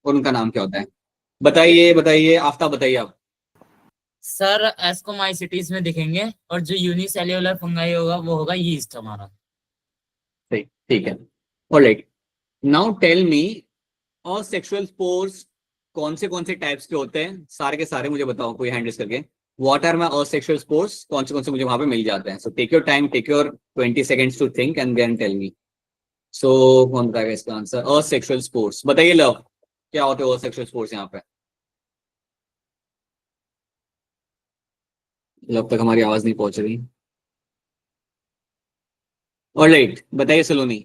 और उनका नाम क्या होता है? बताइए बताइए, आफ्ताब बताइए आप। सर एस्कोमाइसिटीज में दिखेंगे, और जो यूनिसेल्युलर फंगाई होगा वो होगा यीस्ट हमारा। सही, ठीक है। ऑलराइट, नाउ टेल मी, और सेक्सुअल स्पोर्स कौन से टाइप्स के होते हैं? सारे के सारे मुझे बताओ, कोई हैंड रेस करके। What are my sexual spores, कौन से मुझे वहां पे मिल जाते हैं? So take your time, take your 20 seconds to think and then tell me. सो कौन बताएगा इसका आंसर? सेक्सुअल स्पोर्ट्स बताइए। लव, क्या होते हैं सेक्सुअल स्पोर्ट्स यहाँ पे? लव तक हमारी आवाज नहीं पहुंच रही। ऑलराइट, बताइए Saloni.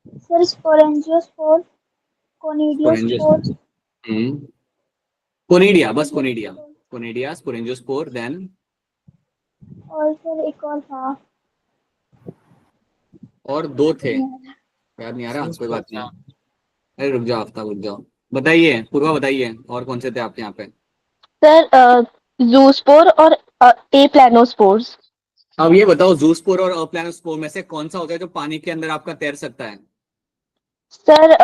Sir sporangiospore, sporangia, conidiospore conidia, बस conidia. Angiospore. Conidia, sporangiospore, then? और सर एक और था, और दो थे, नहीं आ रहा। याद नहीं आ रहा, कोई जूस्पोर बात नहीं। था। अरे रुक जाओ आफ्ताब, रुक जाओ। बताइए पूर्वा, बताइए और कौन से थे आपके यहाँ पे? सर जूस्पोर और ए प्लानोस्पोर्स। अब ये बताओ, जूस्पोर और अप्लानोस्पोर में से कौन सा होता है जो पानी के अंदर आपका तैर सकता है? सर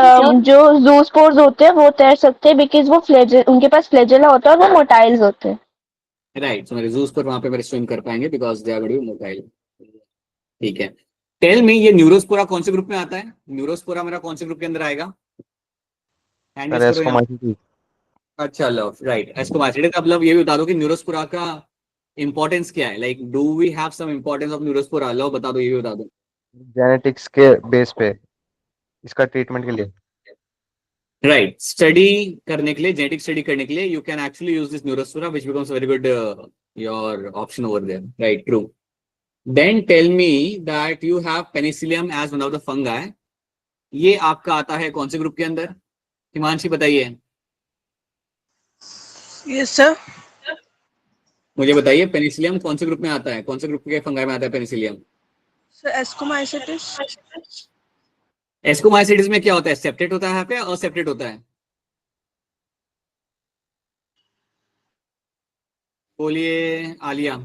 जो जूस्पोर्स होते हैं वो तैर सकते हैं, बिकॉज वो फ्लेजल, उनके पास फ्लेजेला होता है और वो मोटाइल्स होते हैं। राइट, तो मेरे जूस्पोर वहां पे मेरे स्विम कर पाएंगे because they are very mobile. ठीक है। टेल मी, ये न्यूरोस्पोरा कौन से ग्रुप में आता है? न्यूरोस्पोरा मेरा कौन से ग्रुप के अंदर आएगा? हैंड सर रेस करो यहाँ। एस्कोमाइसिटी। अच्छा लव, राइट, एस्कोमाइसिटिस। अब लव ये भी बता दो कि न्यूरोस्पोरा का इंपॉर्टेंस क्या है, like do we have some importance of neurospora? लव बता दो, ये भी बता दो। जेनेटिक्स के बेस पे इसका ट्रीटमेंट के लिए। राइट, स्टडी करने के लिए, जेनेटिक स्टडी करने के लिए you can actually use this neurospora which becomes very good your option over there, right, true. Then tell me that you have penicillium as one of the fungi. ये आपका आता है कौन से ग्रुप के अंदर? हिमांशी बताइए। Yes sir. मुझे बताइए, पेनिसिलियम कौन से ग्रुप में आता है? कौन से ग्रुप के फंगाई में आता है पेनिसिलियम? Sir ascomycetes. एस्कोमाइसिटिस में क्या होता है? सेप्टेट होता है यहाँ पे, असेप्टेट होता है? बोलिए Alia,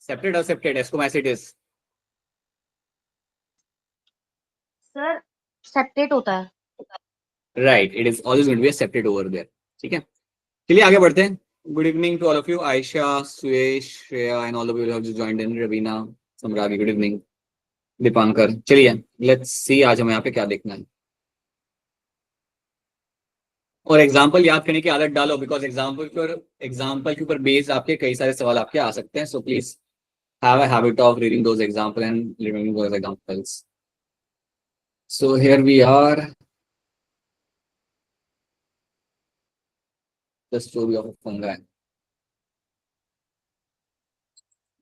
septate aseptate ascomycetes? Sir septate होता है। Right, it is always going to be septate over there. ठीक है, चलिए आगे बढ़ते हैं। Good evening to all of you, Ayesha, Suyesh, Shreya and all of you have just joined in, Raveena, Samragi, good evening, Dipankar. चलिए let's सी आज हमें यहाँ पे क्या देखना है। और एग्जाम्पल याद करने की आदत डालो, बिकॉज एग्जाम्पल के ऊपर बेस आपके कई सारे सवाल आपके आ सकते हैं। So please have a habit of reading those example and remembering those examples. So here we are, the story of fungi.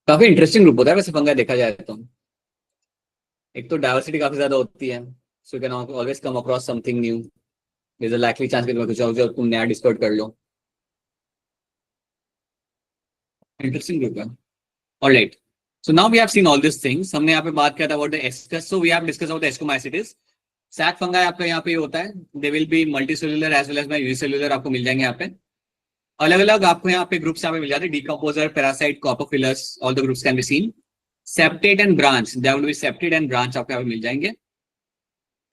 काफी इंटरेस्टिंग ग्रुप होता है वैसे फंगाई, देखा जाए तो। एक तो डाइवर्सिटी काफी ज्यादा होती है, so you can always come across something new. There is a likely chance कि तुम नया डिस्कवर कर लो। इंटरेस्टिंग ग्रुप है। Alright, so now we have seen all these things। हमने यहाँ पे बात किया था about the ascus, so we have discussed about the ascomycetes. Sac fungi आपका यहाँ पे होता है, they will be multicellular as well as unicellular, आपको मिल जाएंगे यहाँ पे। अलग अलग आपको यहाँ पे ग्रुप्स यहाँ पे मिल जाते हैं, decomposer, parasite, coprophilous, all the groups can be seen. Septate and branch, there will be septate and branch आपको यहाँ पे मिल जाएंगे।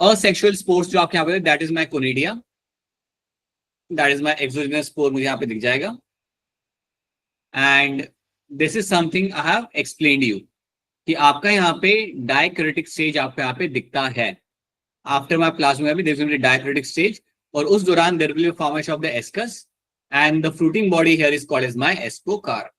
असेक्सुअल स्पोर्स जो आपके यहाँ पे, that is my conidia, that is my exogenous spore, मुझे यहाँ पे दिख जाएगा। And this is something I have explained you कि आपका यहाँ पे डायक्रेटिक स्टेज आपको यहाँ पे दिखता है। After my plasma there will be dikaryotic stage, और उस दौरान there will be formation of the ascus and the fruiting body here is called as my ascocarp.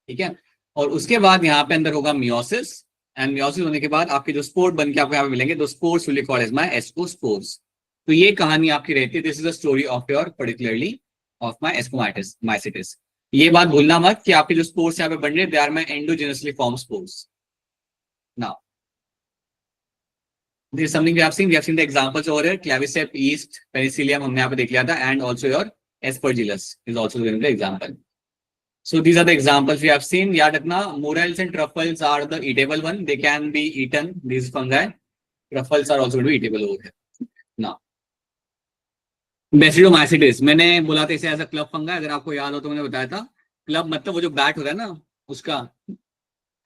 ठीक है, और उसके बाद यहाँ पे अंदर होगा मियोसिस, एंड मियोसिस होने के बाद आपके जो स्पोर बन के आपको यहाँ पे मिलेंगे, दो spores will be called as my ascospores. तो ये कहानी आपकी रहती है, this is the story of your particularly of my ascomycetes. ये बात भूलना मत कि आपके जो स्पोर्स यहाँ पे बन रहे, they are my endogenously form spores. Now this is something we have seen the examples over here, claviceps, yeast, penicillium हमने यहाँ पे देख लिया था, and also your aspergillus is also given the example. So these are the examples we have seen. याद रखना, morels and truffles are the eatable one, they can be eaten, these fungi. Truffles are also going to be eatable over here. Now बेसिडोमाइसिटिस, मैंने बोला था इसे as a club फंगा, अगर आपको याद हो तो मैंने बताया था। क्लब मतलब वो जो बैट होता है ना उसका,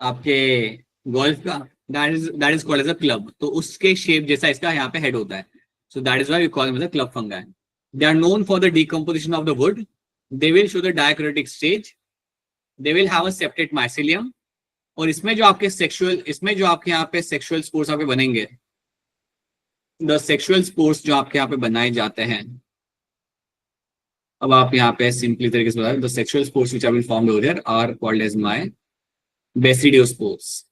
आपके गोल्फ का, that is called as a club. तो उसके शेप जैसा इसका यहाँ पे हेड होता है। So that is why we call them as a club fungi. They are known for the decomposition of the wood. They will show the diacritic stage. They will have a separate mycelium. और इसमें जो आपके यहाँ पे sexual spores आपके बनेंगे, the sexual spores जो आपके यहाँ पे बनाए जाते हैं, अब आप यहाँ पे सिंपली तरीके से बताएं, the sexual spores which have been formed over here are called as my basidiospores.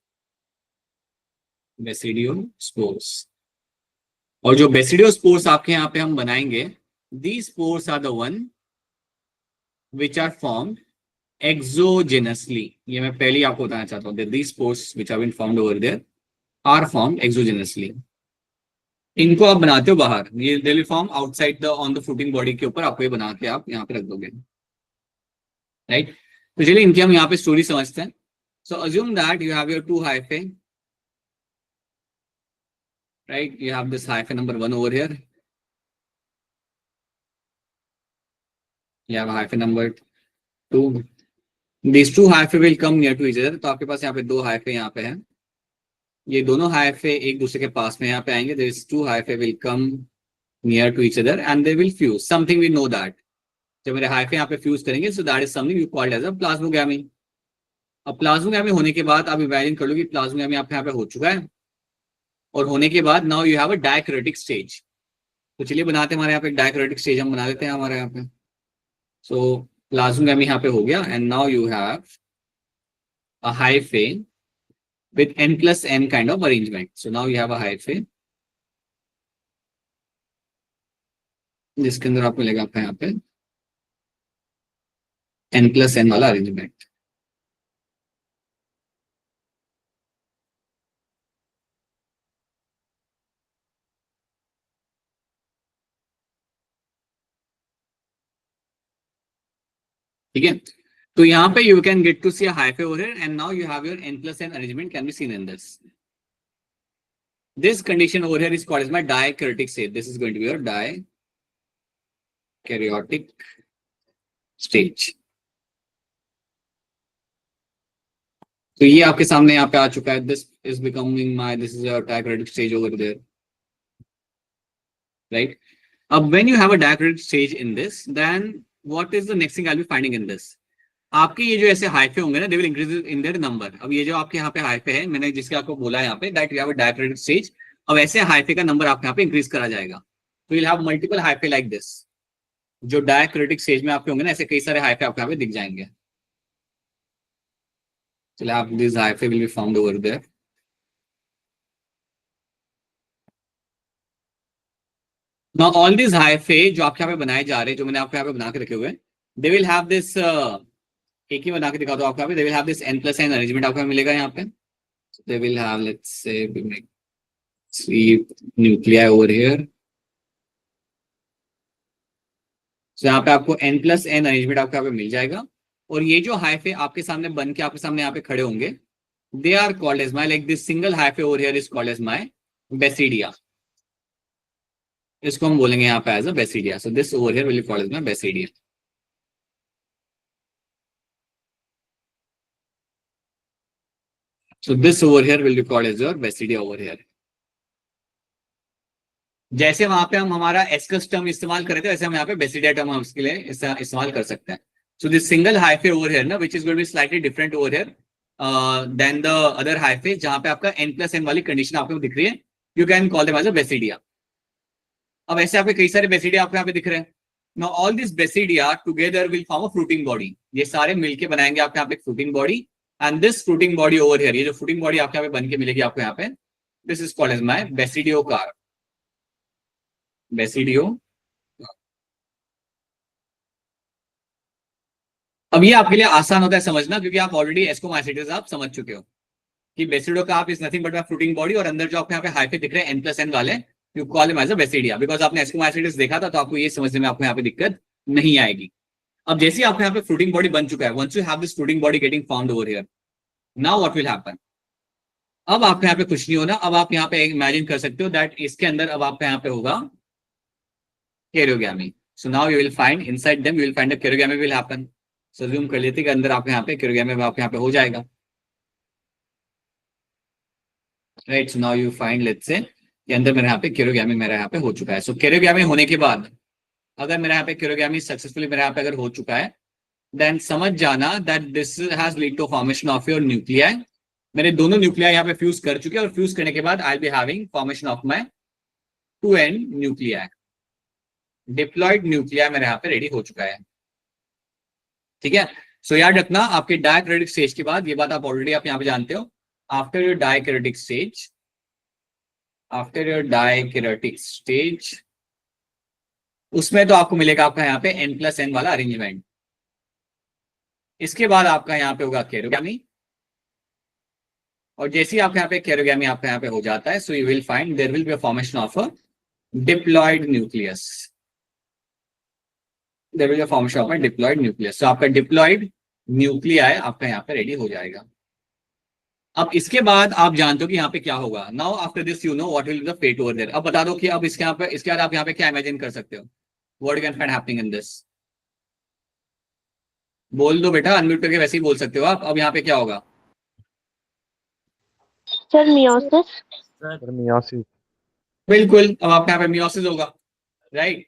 Basidiospores. और जो बेसिडियोस्पोर्स आपके यहाँ पे हम बनाएंगे, these spores are the one which are formed exogenously. ये मैं पहले ही आपको बताना चाहता हूँ, these spores which have been formed over there are formed exogenously. इनको आप बनाते हो बाहर, ये they will form outside the on the fruiting body के ऊपर आपको ये बना के आप यहाँ पे रख दोगे, right? तो चलिए इनकी हम यहाँ पे स्टोरी समझते हैं. So assume that you have your two hyphae, right? You have this hyphae number 1 over here. You have hyphae number 2. These two hyphae will come near to each other. तो आपके पास यहाँ पे दो hyphae यहाँ पे हैं. ये दोनों hyphae एक दूसरे के पास में यहाँ पे आएंगे. These two hyphae will come near to each other and they will fuse. Something we know that. जब मेरे hyphae यहाँ पे fuse करेंगे, so that is something we called as a plasmogamy. अब प्लाज्मोगैमी होने के बाद आप इमेजिन कर लो कि प्लाज्मोगैमी आपके यहाँ पे हो चुका है, और होने के बाद now you have a dikaryotic stage. तो चलिए बनाते हैं, हमारे यहाँ पे डायक्रेटिक स्टेज हम बना देते हैं हमारे यहाँ पे. सो प्लाज्मोगैमी यहाँ पे हो गया and now you have a hyphae with n+n kind of arrangement. So now you have a hyphae जिसके अंदर आपको मिलेगा आपका यहाँ पे n+n वाला अरेंजमेंट. ठीक है, तो यहाँ पे you can get to see hyphae over here and now you have your n+n arrangement can be seen in this. This condition over here is called as my dikaryotic stage. This is going to be your dikaryotic stage. तो ये आपके सामने यहाँ पे आ चुका है. This is becoming my, this is your dikaryotic stage over there, right? अब when you have a dikaryotic stage in this, then what is the next thing I'll be finding in this? आपके ये जो ऐसे hyphae होंगे ना, they will increase in their number. अब ये जो आपके यहाँ पे हाइफे है, मैंने जिसके आपको बोला है यहाँ पे that you have a dikaryotic stage, अब ऐसे हाइफे का नंबर आपके यहाँ पे इंक्रीज करा जाएगा. तो you'll have multiple hyphae like this. जो dikaryotic स्टेज में आपके होंगे ना, ऐसे कई सारे हाइफे आपके यहाँ पे दिख जाएंगे. So you'll have these hyphae will be found over there. Now all these hyphae जो आपके यहाँ पे बनाए जा रहे हैं, जो मैंने आपके यहाँ पे बना के रखे हुए हैं, they will have this एक ही बना के दिखा दो आपको यहाँ पे, they will have this n+n arrangement आपको मिलेगा यहाँ पे. So they will have, let's say we make 3 nuclei over here. So यहाँ पे आपको n+n arrangement आपको यहाँ पे मिल जाएगा. और ये जो हाइफे आपके सामने बन के आपके सामने यहाँ पे खड़े होंगे, they are called as my, like this single hyphae over here is called as my basidia. इसको हम बोलेंगे यहाँ पे as a basidia. So this over here will be called as my basidia. So this over here will be called as your basidia over here. जैसे वहां पे हम हमारा एस्कस टर्म इस्तेमाल कर रहे थे, वैसे हम यहाँ पे बेसिडिया टर्म हम इसके लिए इस्तेमाल कर सकते हैं. So this single hyphae over here ना, which is going to be slightly different over here than the other hyphae, जहां पे आपका n+n वाली कंडीशन आपको दिख रही है, you can call them as a basidia. अब ऐसे आपके कई सारे बेसिडिया आपको यहाँ पे दिख रहे हैं. Now all this basidia together will form a fruiting body. ये सारे मिलके बनाएंगे आपके यहाँ पे fruiting body. And this fruiting body over here, ये जो फ्रूटिंग बॉडी आपके यहाँ पे बन के मिलेगी आपको यहाँ पे, this is called as my basidiocarp. Basidio. अब ये आपके लिए आसान होता है समझना, क्योंकि आप ऑलरेडी एस्कोमाइसिटिस आप समझ चुके हो कि basidiocarp is nothing but a fruiting body, और अंदर जो आपको यहाँ पे हाइफे दिख रहे हैं n+n वाले, you call him as a basidia, because आपने एस्कोमाइसिटिस देखा था, तो आपको ये समझने में आपको यहाँ पे दिक्कत नहीं आएगी. अब जैसे ही आपको यहाँ पे फ्रूटिंग बॉडी बन चुका है, once you have this fruiting body getting formed over here, now what will happen? अब आपको यहाँ पे कुछ नहीं होना. अब आप यहाँ पे इमेजिन कर सकते हो दैट इसके अंदर अब आपका यहाँ पे होगा karyogamy. So now you will find inside them, you will find the karyogamy will happen. So assume कर लेते हैं कि अंदर आपके यहाँ पे कैरियोगैमी आपके यहाँ पे हो जाएगा, right? So now you find, let's say के अंदर मेरे यहाँ पे केरोगैमी मेरे यहाँ पे हो चुका है। सो केरोगैमी होने के बाद अगर मेरे यहाँ पे केरोगैमी सक्सेसफुली मेरे यहाँ पे अगर हो चुका है, देन समझ जाना that this has lead to formation of your nuclei. मेरे दोनों न्यूक्लियाई यहाँ पे फ्यूज कर चुके हैं और फ्यूज करने के बाद I be having formation of my 2n nuclei. Diploid nuclei मेरे यहाँ पे रेडी हो चुका है। ठीक है, सो याद रखना आपके डायक्रिटिक स्टेज के बाद, ये बात आप ऑलरेडी आप यहाँ पे जानते हो, after your dikaryotic stage, after your dikaryotic stage, उसमें तो आपको मिलेगा आपका यहाँ पे n+n वाला अरेंजमेंट। इसके बाद आपका यहाँ पे होगा केरोगैमी, और जैसे ही आपके यहाँ पे केरोगैमी आपका यहाँ पे हो जाता है, so you will find there will be a formation of a diploid nucleus. There will be a formation of a diploid nucleus. So आपका डिप्लॉयड न्यूक्लियाई आपका यहाँ पे रेडी हो जाएगा। अब इसके बाद आप जानते हो कि यहाँ पे क्या होगा। Now after this you know what will be the fate over there. अब बता दो कि अब इसके यहाँ पे, इसके बाद आप यहाँ पे क्या इमेजिन कर सकते हो, what can find happening in this. बोल दो बेटा, अनम्यूट करके वैसे ही बोल सकते हो आप। अब यहाँ पे क्या होगा? Sir meiosis. Sir meiosis. बिल्कुल, अब आपके यहाँ पे मियोसिस होगा, right.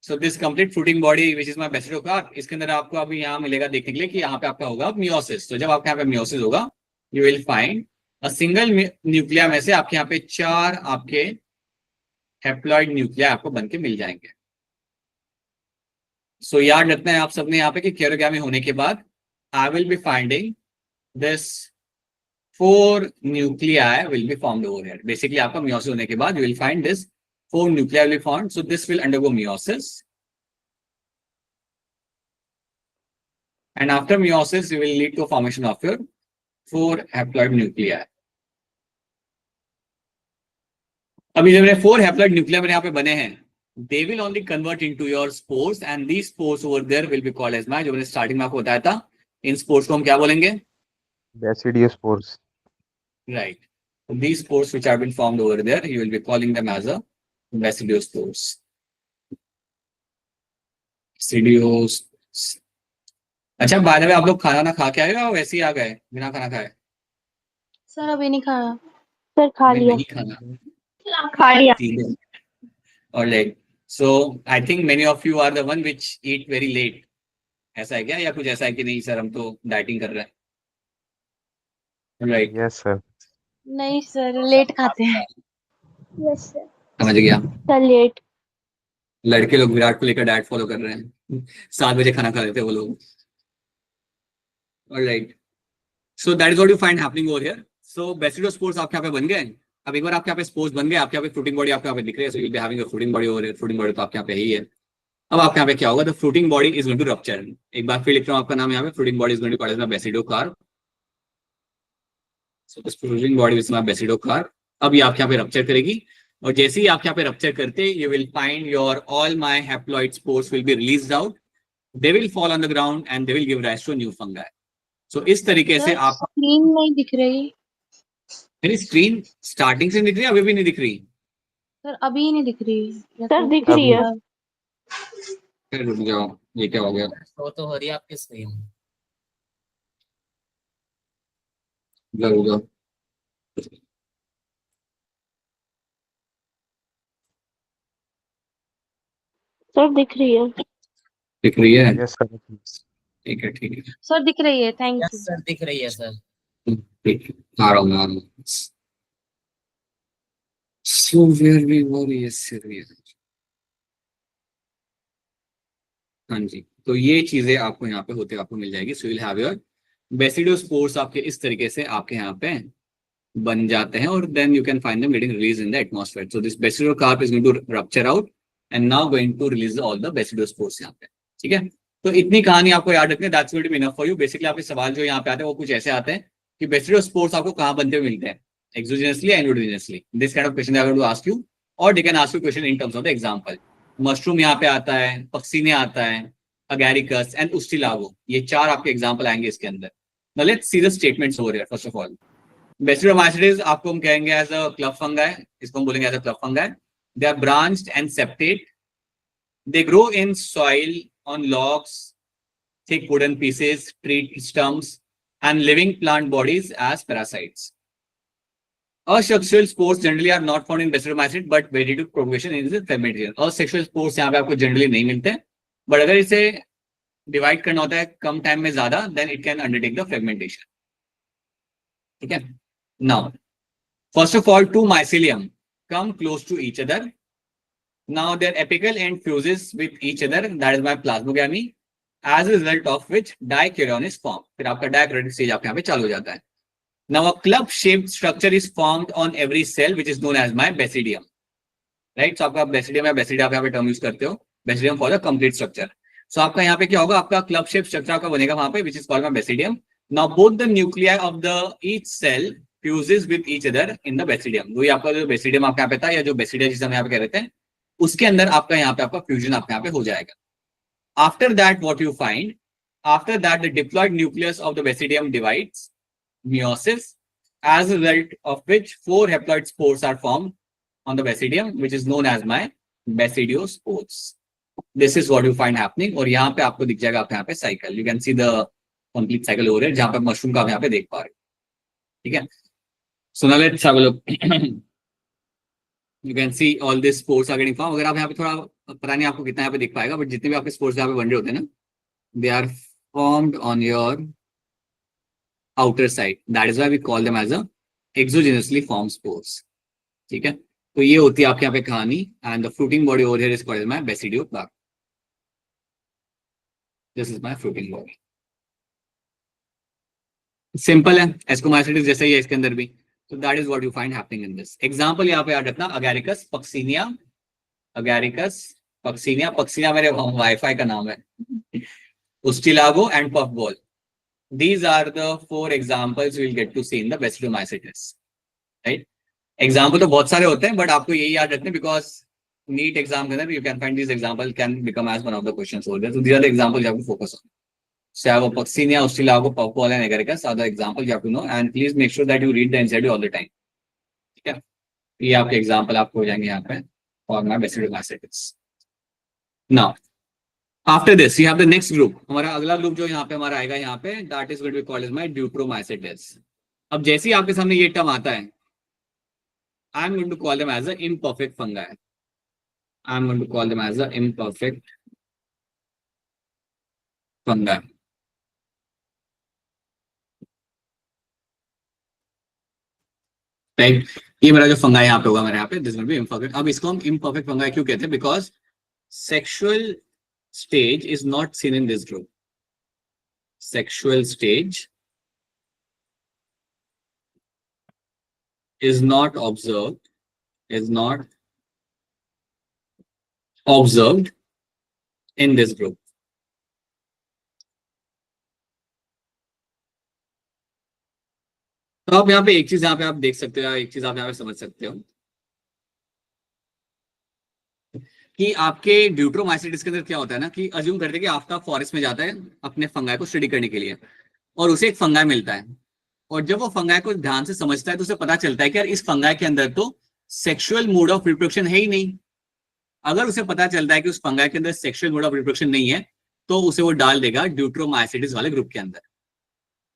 So this complete fruiting body which is my basidiocarp, इसके अंदर आपको अभी यहाँ मिलेगा देखने के लिए कि यहाँ पे आपका होगा मियोसिस। तो जब आपके यहाँ पे मियोसिस होगा, you will find a single nuclei में से आपके यहाँ पे 4 आपके हैप्लॉइड न्यूक्लिया आपको बन के मिल जाएंगे। सो याद रखना है आप सबने यहाँ पे कि केरोगैमी होने के बाद आई will be finding this 4 nuclei will be formed over here. Basically आपका मियोसिस होने के बाद you will find this 4 nuclei will be formed. So this will undergo meiosis. And after meiosis, you will lead to formation of your 4 haploid nuclei. अभी जब मेरे 4 haploid nuclei मेरे यहाँ पे बने हैं, they will only convert into your spores, and these spores over there will be called as my, जो मैंने स्टार्टिंग में आपको बताया था, इन spores को हम क्या बोलेंगे? Basidiospores. Right. So these spores which have been formed over there, you will be calling them as a Basidiospores. Basidiospores. अच्छा, बाद में आप लोग खाना ना खा के आए हो, वैसे ही आ गए बिना खाना खाए? सर अभी नहीं खाया। सर खा हमें लिया। नहीं खाना। खा लिया। ठीक है। Alright. So I think many of you are the one which eat very late. ऐसा है क्या, या कुछ ऐसा है कि नहीं सर हम तो डाइटिंग कर रहे हैं? Right. Yes sir. नहीं सर, लेट खाते हैं। Yes, sir. समझ गया। Sir late. लड़के लोग विराट को लेकर डाइट फॉलो कर रहे हैं, 7 बजे खाना खा लेते हैं वो लोग। Alright. So that is what you find happening over here. So Basidiospores आपके यहाँ पे बन गए। अब एक बार आपके यहाँ पे स्पोर्स बन गए, आपके यहाँ पे फ्रूटिंग बॉडी आपके यहाँ पे दिख रही है, so you'll be having a fruiting body over here. Fruiting body तो आपके यहाँ पे ही है। अब आपके यहाँ पे क्या होगा, the fruiting body is going to rupture. एक बार फिर लिख रहा हूँ आपका नाम यहाँ पे, fruiting body is going to called as my basidiocarp. So this fruiting body is my basidiocarp. अब ये आपके यहाँ पे रप्चर करेगी, और जैसे ही आपके यहाँ पे रप्चर करते, you will find your all my haploid spores will be released out, they will fall on the ground and they will give rise to new fungi. So इस तरीके से आप, स्क्रीन नहीं दिख रही। मेरी स्क्रीन स्टार्टिंग से दिख रही है, अभी भी नहीं दिख रही? सर अभी नहीं दिख रही। सर दिख रही है। फिर रुक जाओ, ये क्या हो गया? शो तो हो रही है आपकी स्क्रीन। रुक जाओ। सर दिख रही है। दिख रही है? Yes sir. ठीक है, ठीक है, सर दिख रही है, थैंक यस यू। सर दिख रही है सर। ठीक है, आ रहा हूँ, आ रहा हूँ। So where we were, yes sir, yes. हाँ जी, तो ये चीजें आपको यहाँ पे होते आपको मिल जाएगी। सो विल हैव योर बेसिडोस्पोर्स आपके इस तरीके से आपके यहाँ पे बन जाते हैं, और then you can find them getting release in the atmosphere. So this basidiocarp is going to rupture out and now going to release all the basidiospores यहाँ पे। ठीक है, तो इतनी कहानी आपको याद रखनी है, that's going to be enough for you. Basically आपके सवाल जो यहाँ पे आते हैं वो कुछ ऐसे आते हैं कि बेसिडोस्पोर्स आपको कहाँ बनते हुए मिलते हैं, exogenously and endogenously. This kind of question I want to ask you, और they can ask you question in terms of the example. Mushroom यहाँ पे आता है, पक्सीने आता है, अगैरिकस एंड उस्टिलागो, ये 4 आपके एग्जांपल आएंगे इसके अंदर। Now let's see the statements over here. First of all, basidiomycetes आपको हम कहेंगे एज अ क्लब फंगाई, इसको हम बोलेंगे as a club fungi. They are branched and septate, they grow in soil on logs, thick wooden pieces, tree stumps, and living plant bodies as parasites. Asexual spores generally are not found in Basidiomycetes but ready to propagation in the fermentation. Asexual spores यहाँ पे आपको generally नहीं मिलते, but अगर इसे divide करना होता है कम टाइम में ज्यादा, then it can undertake the fermentation. ठीक है. Now, first of all, two mycelium come close to each other. Now their apical end fuses with each other, that is my plasmogamy, as a result of which dichorion is formed. फिर आपका dichorionic stage आपके यहाँ पे चालू हो जाता है. Now a club-shaped structure is formed on every cell, which is known as my basidium. Right? So आपका basidium या basidia आप यहाँ पे term use करते हो. Basidium for the complete structure. So आपका यहाँ पे क्या होगा? आपका club-shaped structure आपका बनेगा वहाँ पे, which is called my basidium. Now both the nuclei of the each cell fuses with each other in the basidium. वही आपका जो basidium आपका यहाँ पे था या जो basidia जिसे हम यहाँ पे कह रहे थे, उसके अंदर आपका यहाँ पे आपका fusion आपका यहाँ पे हो जाएगा. After that, what you find? After that, the diploid nucleus of the basidium divides. Meiosis, as a result of which 4 haploid spores are formed on the basidium, which is known as my basidiospores. This is what you find happening. और यहाँ पे आपको दिख जाएगा आपके यहाँ पे cycle. You can see the complete cycle over here, जहाँ पे मशरूम का आप यहाँ पे देख पा रहे हो. ठीक है. So now let's have a look. You can see all these spores are getting formed. अगर आप यहाँ पे थोड़ा पता नहीं आपको कितना यहाँ पे दिख पाएगा, but जितने भी आपके spores यहाँ पे बन रहे होते हैं ना, they are formed on your outer side. That is why we call them as a exogenously formed spores. ठीक है. तो ये होती है आपके यहाँ पे कहानी. And the fruiting body over here is called as my basidioplasm. This is my fruiting body. Simple है. Ascomycetes जैसे ही है इसके अंदर भी. So that is what you find happening in this. Example यहाँ पे याद रखना, Agaricus puccinia. Agaricus puccinia. Puccinia मेरे वाईफाई का नाम है. Ustilago and puffball. These are the 4 examples we will get to see in the Basidiomycetes. Right? Example तो बहुत सारे होते हैं, but आपको यही याद रखना because NEET exam के अंदर you can find these examples can become as one of the questions over there. So these are the examples you have to focus on. So I have a Puccinia, Ustilago, puffball and Agaricus are the examples you have to know, and please make sure that you read the NCERT all the time. ठीक है. ये आपके example आपको हो जाएंगे यहाँ पे for my Basidiomycetes. Now, after this, you have the next group. हमारा अगला ग्रुप जो यहाँ पे हमारा आएगा यहाँ पे, that is going to be called as my Deuteromycetes. अब जैसे ही आपके सामने ये टर्म आता है, I am going to call them as an imperfect fungi. I am going to call them as an imperfect fungi. Right? ये मेरा जो फंगाई यहाँ पे होगा मेरे यहाँ पे, this will be imperfect. अब इसको हम imperfect fungi क्यों कहते हैं? Because sexual stage is not seen in this group. Sexual stage is not observed in this group. तो आप यहाँ पे एक चीज यहाँ पे आप देख सकते हो, एक चीज आप यहाँ पे समझ सकते हो कि आपके ड्यूट्रोमाइसिटिस के अंदर क्या होता है ना, कि अज्यूम करते हैं कि आफ्ताब फॉरेस्ट में जाता है अपने फंगाई को स्टडी करने के लिए, और उसे एक फंगाई मिलता है, और जब वो फंगाई को ध्यान से समझता है तो उसे पता चलता है कि यार इस फंगाई के अंदर तो सेक्सुअल मोड ऑफ रिप्रोडक्शन है ही नहीं. अगर उसे पता चलता है कि उस फंगाई के अंदर सेक्सुअल मोड ऑफ रिप्रोडक्शन नहीं है, तो उसे वो डाल देगा ड्यूट्रोमाइसिटिस वाले ग्रुप के अंदर.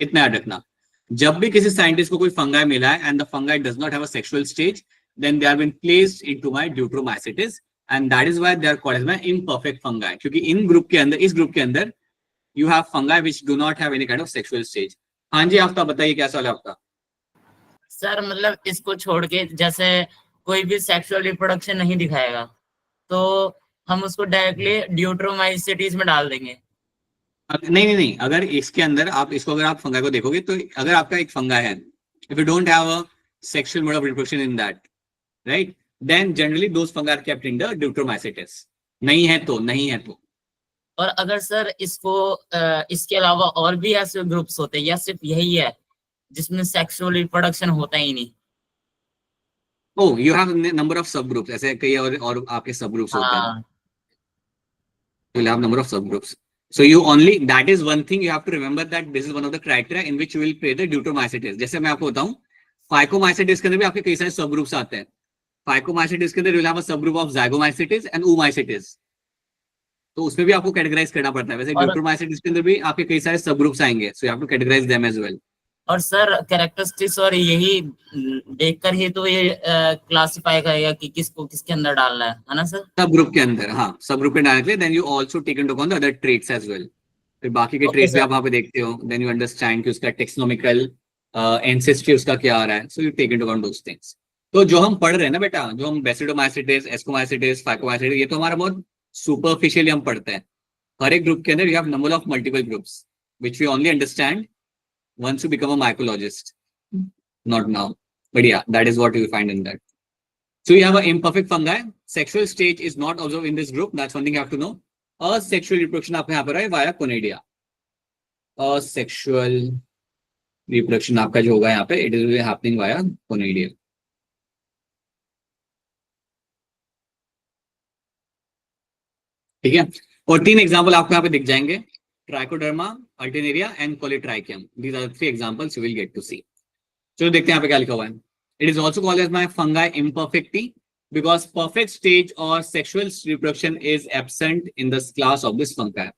इतना याद रखना. जब भी किसी साइंटिस्ट को कोई फंगाई मिला है and the fungi does not have a sexual stage, then they are been placed into my deuteromycetes, and that is why they are called as my imperfect fungi. क्योंकि इन ग्रुप के अंदर, इस ग्रुप के अंदर you have fungi which do not have any kind of sexual stage. हाँ जी, आप बताइए क्या सवाल है आपका? सर मतलब इसको छोड़ के जैसे कोई भी सेक्सुअल रिप्रोडक्शन नहीं दिखाएगा तो हम उसको डायरेक्टली ड्यूट्रोमाइसिटिस में डाल देंगे. नहीं, अगर इसके अंदर आप इसको, अगर आप फंगाई को देखोगे तो अगर आपका एक फंगाई है, if you don't have a sexual mode of reproduction in that, right, then generally those fungi are kept in the deuteromycetes. नहीं है तो. और अगर सर इसको इसके अलावा और भी ऐसे ग्रुप्स होते हैं या सिर्फ यही है जिसमें सेक्सुअल रिप्रोडक्शन होता ही नहीं? ओह, यू हैव नंबर ऑफ सब ग्रुप्स. ऐसे कई और आपके सब ग्रुप्स होते हैं. You will have number of subgroups. So you only, that is one thing you have to remember, that this is one of the criteria in which you will play the Deuteromycetes. जैसे मैं आपको बताऊं, Phycomycetes के अंदर भी आपके कई सारे सब ग्रुप्स आते हैं. Phycomycetes के अंदर you will have a subgroup of Zygomycetes and Oomycetes. तो उसमें भी आपको कैटेगराइज करना पड़ता है. वैसे Deuteromycetes के अंदर भी आपके कई सारे सब ग्रुप्स आएंगे, so you have to categorize them as well. और सर कैरेक्टरिस्टिक्स और यही देखकर ही तो ये क्लासिफाई करेगा कि किसको किसके अंदर डालना है ना सर? सब ग्रुप के अंदर, हाँ सब ग्रुप में डालने के लिए then you also take into account the other traits as well. फिर बाकी के ओके ट्रेट्स भी सर। आप वहाँ पे देखते हो, देन यू अंडरस्टैंड कि उसका टेक्सोनोमिकल एंसेस्ट्री उसका क्या आ रहा है, so you take into account those things. तो जो हम पढ़ रहे हैं ना बेटा, जो हम बेसिडोमाइसिटिस, एस्कोमाइसिटिस, फाइकोमाइसिटिस, ये तो हमारा बहुत सुपरफिशियली हम पढ़ते हैं। हर एक ग्रुप के अंदर you have number of multiple groups which we only understand once you become a mycologist, not now, but yeah, that is what you find in that. So you have an imperfect fungi. Sexual stage is not observed in this group. That's one thing you have to know. Asexual reproduction आपका यहाँ पर है via conadia. Asexual reproduction आपका जो होगा यहाँ पे, it is happening via conadia. ठीक है, और 3 एग्जाम्पल आपको यहाँ पे दिख जाएंगे, Trichoderma, Alternaria and Colletotrichum. These are 3 examples you will get to see. चलो देखते हैं यहाँ पे क्या लिखा हुआ है। It is also called as my fungi imperfecti because perfect stage or sexual reproduction is absent in this class of this fungi.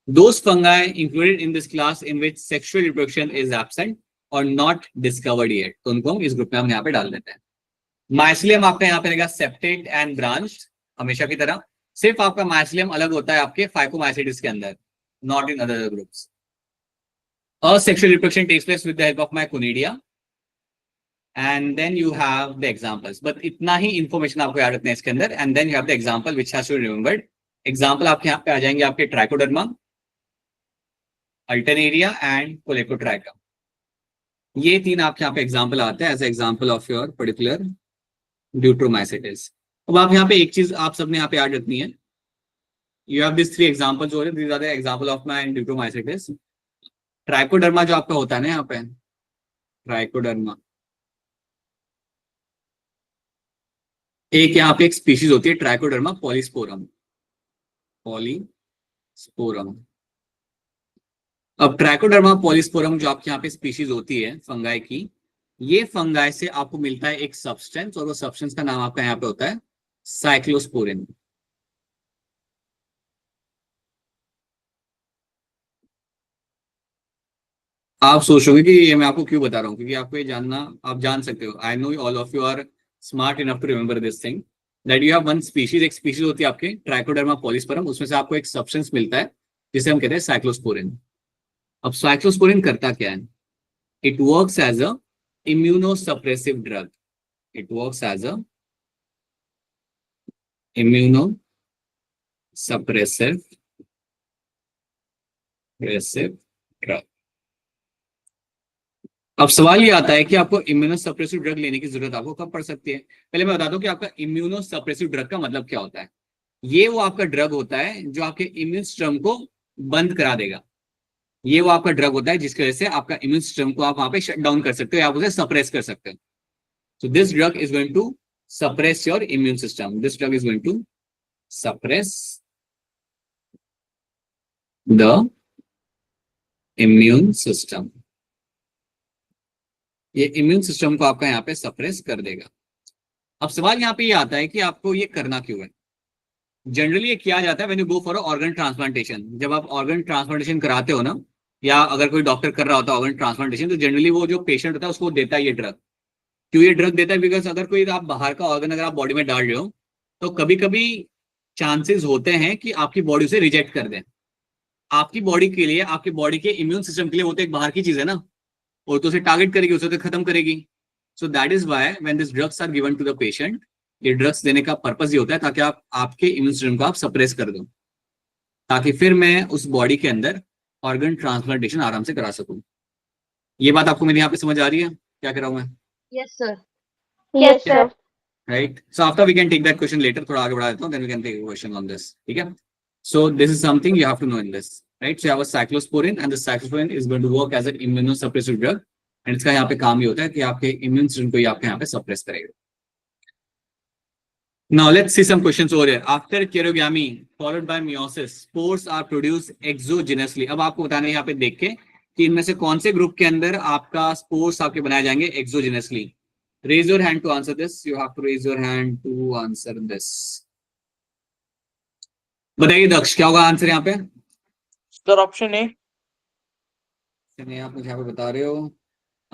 Those fungi included in this class in which sexual reproduction is absent or not discovered yet, तो उनको इस group में हम यहाँ पे डाल देते हैं। माइसिलियम आपका यहाँ पे रहेगा सेप्टेड एंड ब्रांच्ड, हमेशा की तरह। सिर्फ आपका माइसिलियम अलग होता है आपके फाइकोमाइसिटिस के अंदर, not in other groups. Asexual reproduction takes place with the help of my conidia, and then you have the examples. But इतना ही information आपको याद रखना है इसके अंदर, and then you have the example which has to be remembered. Example आपके यहाँ पे आ जाएंगे आपके ट्राइकोडर्मा, अल्टरनेरिया एंड कोलेकोट्राइकम। ये 3 आपके यहाँ पे एग्जाम्पल आते हैं as example of your particular deuteromycetes. अब आप यहाँ पे एक चीज आप सबने यहाँ पे याद रखनी है, you have these 3 examples over here. These are the example of my deuteromycetes. Trichoderma जो आपका होता है ना यहाँ पे, ट्राइकोडर्मा एक यहाँ पे एक स्पीशीज होती है ट्राइकोडर्मा पॉलीस्पोरम, पॉलीस्पोरम। अब ट्राइकोडर्मा पॉलीस्पोरम जो आपके यहाँ पे स्पीशीज होती है फंगाई की, ये फंगाई से आपको मिलता है एक सब्सटेंस, और वो सब्सटेंस का नाम आपका यहाँ पे होता है साइक्लोस्पोरिन। आप सोचोगे कि ये मैं आपको क्यों बता रहा हूँ, क्योंकि आपको ये जानना, आप जान सकते हो, I know all of you are smart enough to remember this thing that you have one species. एक स्पीशीज होती है आपके ट्राइकोडर्मा पॉलीस्पोरम, उसमें से आपको एक सब्सटेंस मिलता है जिसे हम कहते हैं साइक्लोस्पोरिन। अब साइक्लोस्पोरिन करता क्या है? It works as a immunosuppressive drug, it works as a immunosuppressive drug. अब सवाल ये आता है कि आपको इम्यूनोसप्रेसिव ड्रग लेने की जरूरत आपको कब पड़ सकती है। पहले मैं बता दूं कि आपका इम्यूनोसप्रेसिव ड्रग का मतलब क्या होता है। ये वो आपका ड्रग होता है जो आपके इम्यून सिस्टम को बंद करा देगा। ये वो आपका ड्रग होता है जिसकी वजह से आपका इम्यून सिस्टम को आप वहां पे शट डाउन कर सकते हो, आप उसे सप्रेस कर सकते हो। So this drug is going to suppress your immune system, this drug is going to suppress the immune system. ये इम्यून सिस्टम को आपका यहाँ पे सप्रेस कर देगा। अब सवाल यहाँ पे ये आता है कि आपको ये करना क्यों है। जनरली ये किया जाता है when you go for organ transplantation. जब आप ऑर्गन ट्रांसप्लांटेशन कराते हो ना, या अगर कोई डॉक्टर कर रहा होता है ऑर्गन ट्रांसप्लांटेशन, तो जनरली वो जो पेशेंट होता है उसको देता है ये ड्रग। क्यों ये ड्रग देता है? बिकॉज अगर कोई आप बाहर का ऑर्गन अगर आप बॉडी में डाल रहे हो तो कभी कभी चांसेस होते हैं कि आपकी बॉडी उसे रिजेक्ट कर दे। आपकी बॉडी के लिए, आपकी बॉडी के इम्यून सिस्टम के लिए वो तो एक बाहर की चीज है ना, और तो उसे टारगेट करेगी, उसे तो खत्म करेगी। So that is why when this drugs are given to the patient, ये ड्रग्स देने का पर्पस ये होता है ताकि आप आपके इम्यून सिस्टम को आप सप्रेस कर दो, ताकि फिर मैं उस बॉडी के अंदर ऑर्गन ट्रांसप्लांटेशन आराम से करा सकूं। ये बात आपको मेरी यहाँ पे समझ आ रही है क्या कर रहा हूं मैं? Yes sir. Yes, sir. Right. So after we can take that question later, थोड़ा आगे बढ़ा देता हूं, then we can take a question on this. ठीक है, so this is something you have to know in this, right. So you have a cyclosporin and the cyclosporin is going to work as an immunosuppressive drug, and इसका यहाँ पे काम ये होता है कि आपके इम्यून सिस्टम को आपके यहाँ पे सप्रेस करेगा। Now let's see some questions over here. After keratogamy followed by meiosis, spores are produced exogenously. अब आपको बताना है यहाँ पे देख के कि इनमें से कौन से ग्रुप के अंदर आपका स्पोर्स आपके बनाए जाएंगे exogenously. Raise your hand to answer this. You have to raise your hand to answer this. बताइए दक्ष, क्या होगा आंसर यहाँ पे? Sir option A. आप मुझे यहाँ पे बता रहे हो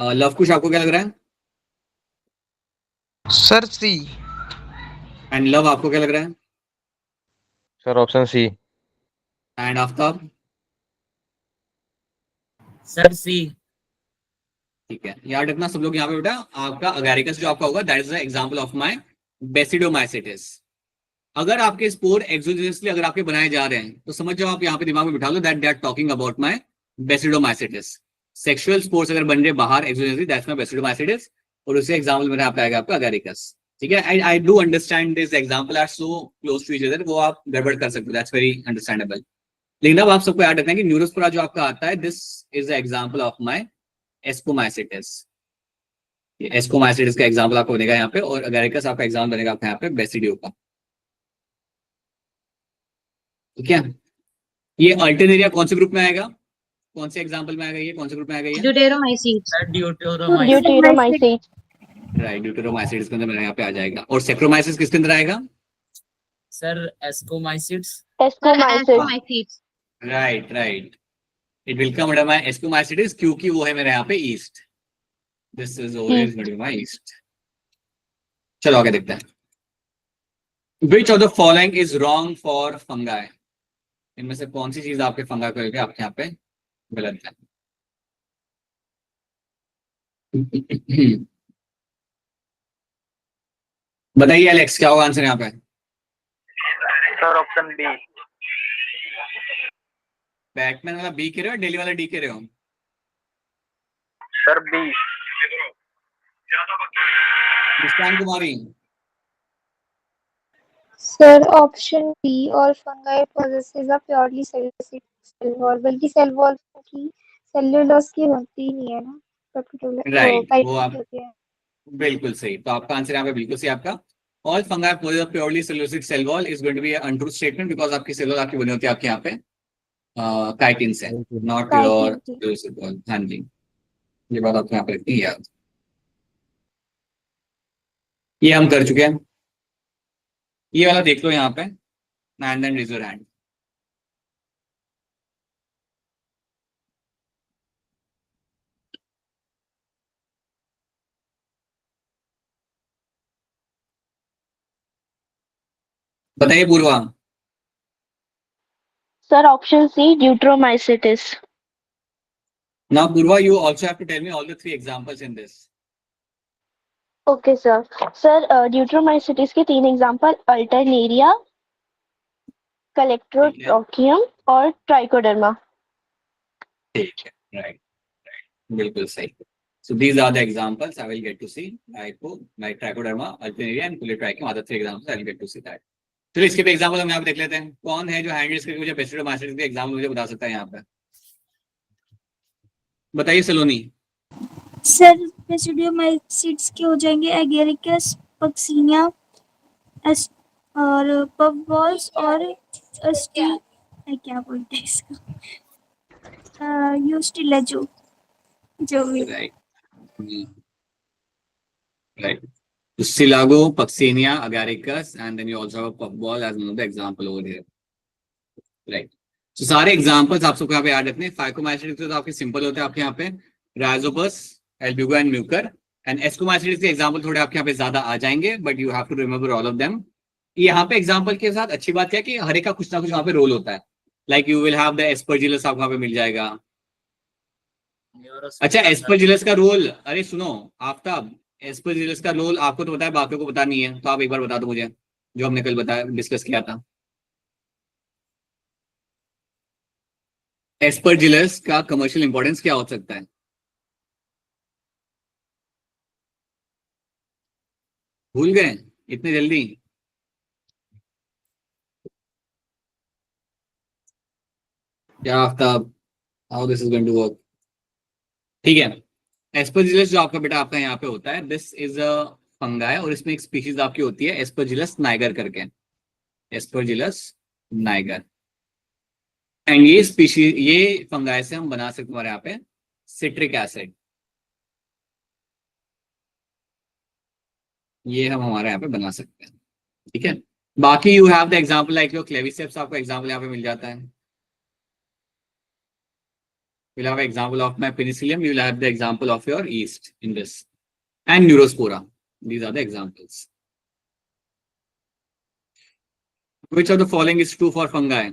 लव कुश आपको क्या लग रहा है? Sir C. एंड लव आपको क्या लग रहा है? Sir option C. And Aftab? Sir C. ठीक है, याद रखना सब लोग यहाँ पे बेटा, आपका अगैरिकस जो आपका होगा that is the example of my basidiomycetes. अगर आपके स्पोर एक्सोजेनसली अगर आपके बनाए जा रहे हैं तो समझ जाओ, आप यहाँ पे दिमाग में बिठा लो that they are talking about my basidiomycetes. Sexual spores अगर बन रहे बाहर एक्सोजेनसली दैट्स माय बेसिडोमाइसिटिस, और उसे एग्जांपल मेरा आपका आएगा आपका अगैरिकस। ठीक है, I do understand this example are so close to each other, वो आप गड़बड़ कर सकते हो, दैट्स वेरी अंडरस्टैंडेबल। लेकिन अब आप सबको याद रखना है कि न्यूरोस्पोरा जो आपका आता है this is the example of my ascomycetes. Ascomycetes का एग्जांपल आपको बनेगा यहाँ पे, और अगैरिकस आपका एग्जांपल बनेगा आपका यहाँ पे बेसिडियो का। ठीक है, ये अल्टरनेरिया कौन से ग्रुप में आएगा, कौन से एग्जांपल में आएगा, ये कौन से ग्रुप में आएगा ये? ड्यूटेरोमाइसीट्स। सर ड्यूटेरोमाइसिस। ड्यूटेरोमाइसिस। राइट, ड्यूटेरोमाइसिट्स के अंदर मेरा यहाँ पे आ जाएगा। और सेक्रोमाइसिस किसके अंदर आएगा? Sir ascomycetes. Ascomycetes. Ascomycetes. Right right, it will come under my ascomycetes क्योंकि वो है मेरे यहाँ पे yeast, this is always going to be my yeast. चलो आगे देखते हैं। Which of the following is wrong for fungi? इनमें से कौन सी चीज आपके फंगा को लेके आपके यहाँ पे गलत है? बताइए एलेक्स, क्या होगा आंसर यहाँ पे? Sir option B. बैटमैन वाला बी कह रहे हो, डेली वाला डी कह रहे हो? Sir B. Muskan Kumari? Sir option B, all fungi possesses a purely cellulosic cell wall, बल्कि सेल वॉल की सेल्यूलोज की बनती ही नहीं है ना, Right, वो आप होती है। बिल्कुल सही, तो आपका आंसर यहाँ पे बिल्कुल सही आपका। All fungi possess a purely cellulosic cell wall is going to be untrue statement, because आपकी सेल वॉल आपकी बनी होती है आपके यहाँ पे काइटिन से, नॉट प्योर Chitin से। Cellulosic wall. हाँ जी, ये बात आपको यहाँ पे रखनी है याद। ये हम कर चुके हैं, ये वाला देख लो यहाँ पे, and then raise your hand. बताइए Purva. Sir option C deuteromycetes. Now Purva, you also have to tell me all the three examples in this. Okay sir. Sir deuteromycetes के 3 एग्जांपल अल्टरनेरिया, कलेक्ट्रोट्रोकियम और ट्राइकोडर्मा। ठीक है, right, बिल्कुल सही। So these are the examples I will get to see. Like Trichoderma, Alternaria and Polytrichum are the 3 examples I will get to see that. चलो इसके भी example हम यहाँ पे देख लेते हैं। कौन है जो हैंड रेज करके मुझे बेसिडोमाइसिटिस के एग्जाम्पल मुझे बता सकता है यहाँ पे? बताइए सलोनी। सर बेसिडियोमाइसिट्स के हो जाएंगे एगेरिकस, पक्सिनिया और पफबॉल्स और क्या बोलते हैं इसका, यूस्टिलेजो जो भी। Right. So Silago, Puccinia, Agaricus, and then you also have a puffball as another example over here. Right. So सारे examples आप सबको यहाँ पे याद रखने हैं। Phycomycetes तो आपके सिंपल होते हैं आपके यहाँ पे, Rhizopus, Albuga and Mucor, and Ascomycetes के एग्जाम्पल थोड़े आपके यहाँ पे ज्यादा आ जाएंगे, but you have to remember all of them. यहाँ पे एग्जाम्पल के साथ अच्छी बात क्या है कि हर एक का कुछ ना कुछ वहाँ पे रोल होता है। Like you will have the Aspergillus आपको वहाँ पे मिल जाएगा। अच्छा, एस्परजिलस का रोल, अरे सुनो आफ्ताब, एस्परजिलस का रोल आपको तो पता है, बाकियों को पता नहीं है, तो आप एक बार बता दो मुझे, जो हमने कल बताया डिस्कस किया था। एस्परजिलस का कमर्शियल इंपॉर्टेंस क्या हो सकता है? भूल गए इतने जल्दी? क्या Aftab, how this is going to work? ठीक है, एस्परजिलस जो आपका बेटा आपका यहाँ पे होता है, दिस इज अ फंगाई, और इसमें एक स्पीशीज आपकी होती है एस्परजिलस नाइगर करके, एस्परजिलस नाइगर। एंड ये स्पीशीज, ये फंगाई से हम बना सकते हैं हमारे यहाँ पे सिट्रिक एसिड, ये हम हमारे यहाँ पे बना सकते हैं। ठीक है, बाकी you have the example like your Claviceps, आपको एग्जांपल यहाँ पे मिल जाता है। You'll have an example of my penicillium. You'll have the example of your yeast in this, and neurospora. These are the examples. Which of the following is true for fungi?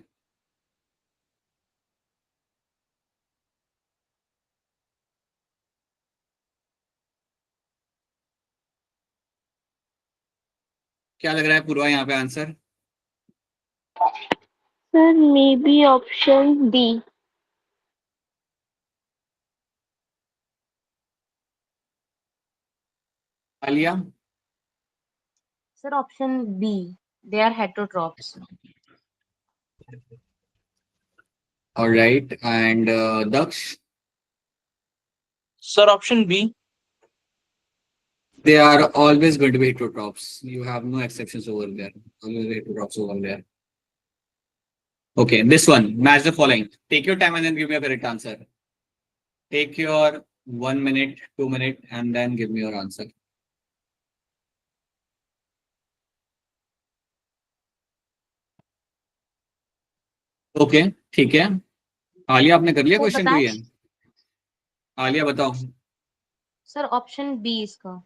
क्या लग रहा है पूर्वा यहाँ पे answer? Sir, maybe option D. Aliya? Sir option B, they are heterotrophs. All right, and Daksh? Sir, option B. They are always going to be heterotrophs. You have no exceptions over there. Always heterotrophs over there. Okay, this one. Match the following. Take your time and then give me a correct answer. Take your 1 minute, 2 minutes, and then give me your answer. Okay, ठीक है. आलिया आपने कर लिया तो question बताएं. कोई है? आलिया बताओ. सर ऑप्शन बी इसका.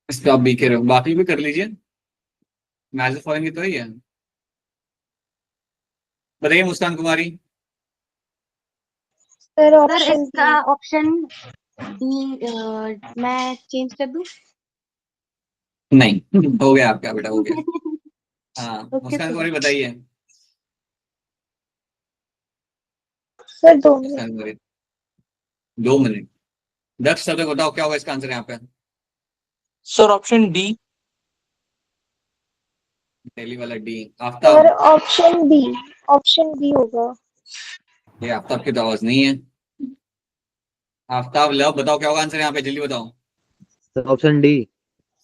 इस पे आप बी कह रहे हो, बाकी भी कर लीजिए. मैच द फॉलोइंग की तो ही है. बताइए मुस्कान कुमारी. सर सर ऑप्शन इसका ऑप्शन डी मैं चेंज कर दूं. नहीं, हो गया आपका बेटा, हो गया. हाँ, Okay, मुस्कान sir. कुमारी बताइए. Sir 2 minute. Muskan Kumari 2 minute. Daksh सब बताओ क्या होगा इसका आंसर यहाँ पे? Sir, option D. पहली वाला D. Sir Aftab? Option B होगा. ये आफ्ताब की तो आवाज नहीं है. आफ्ताब लव बताओ क्या होगा आंसर यहाँ पे, जल्दी बताओ. Sir option D.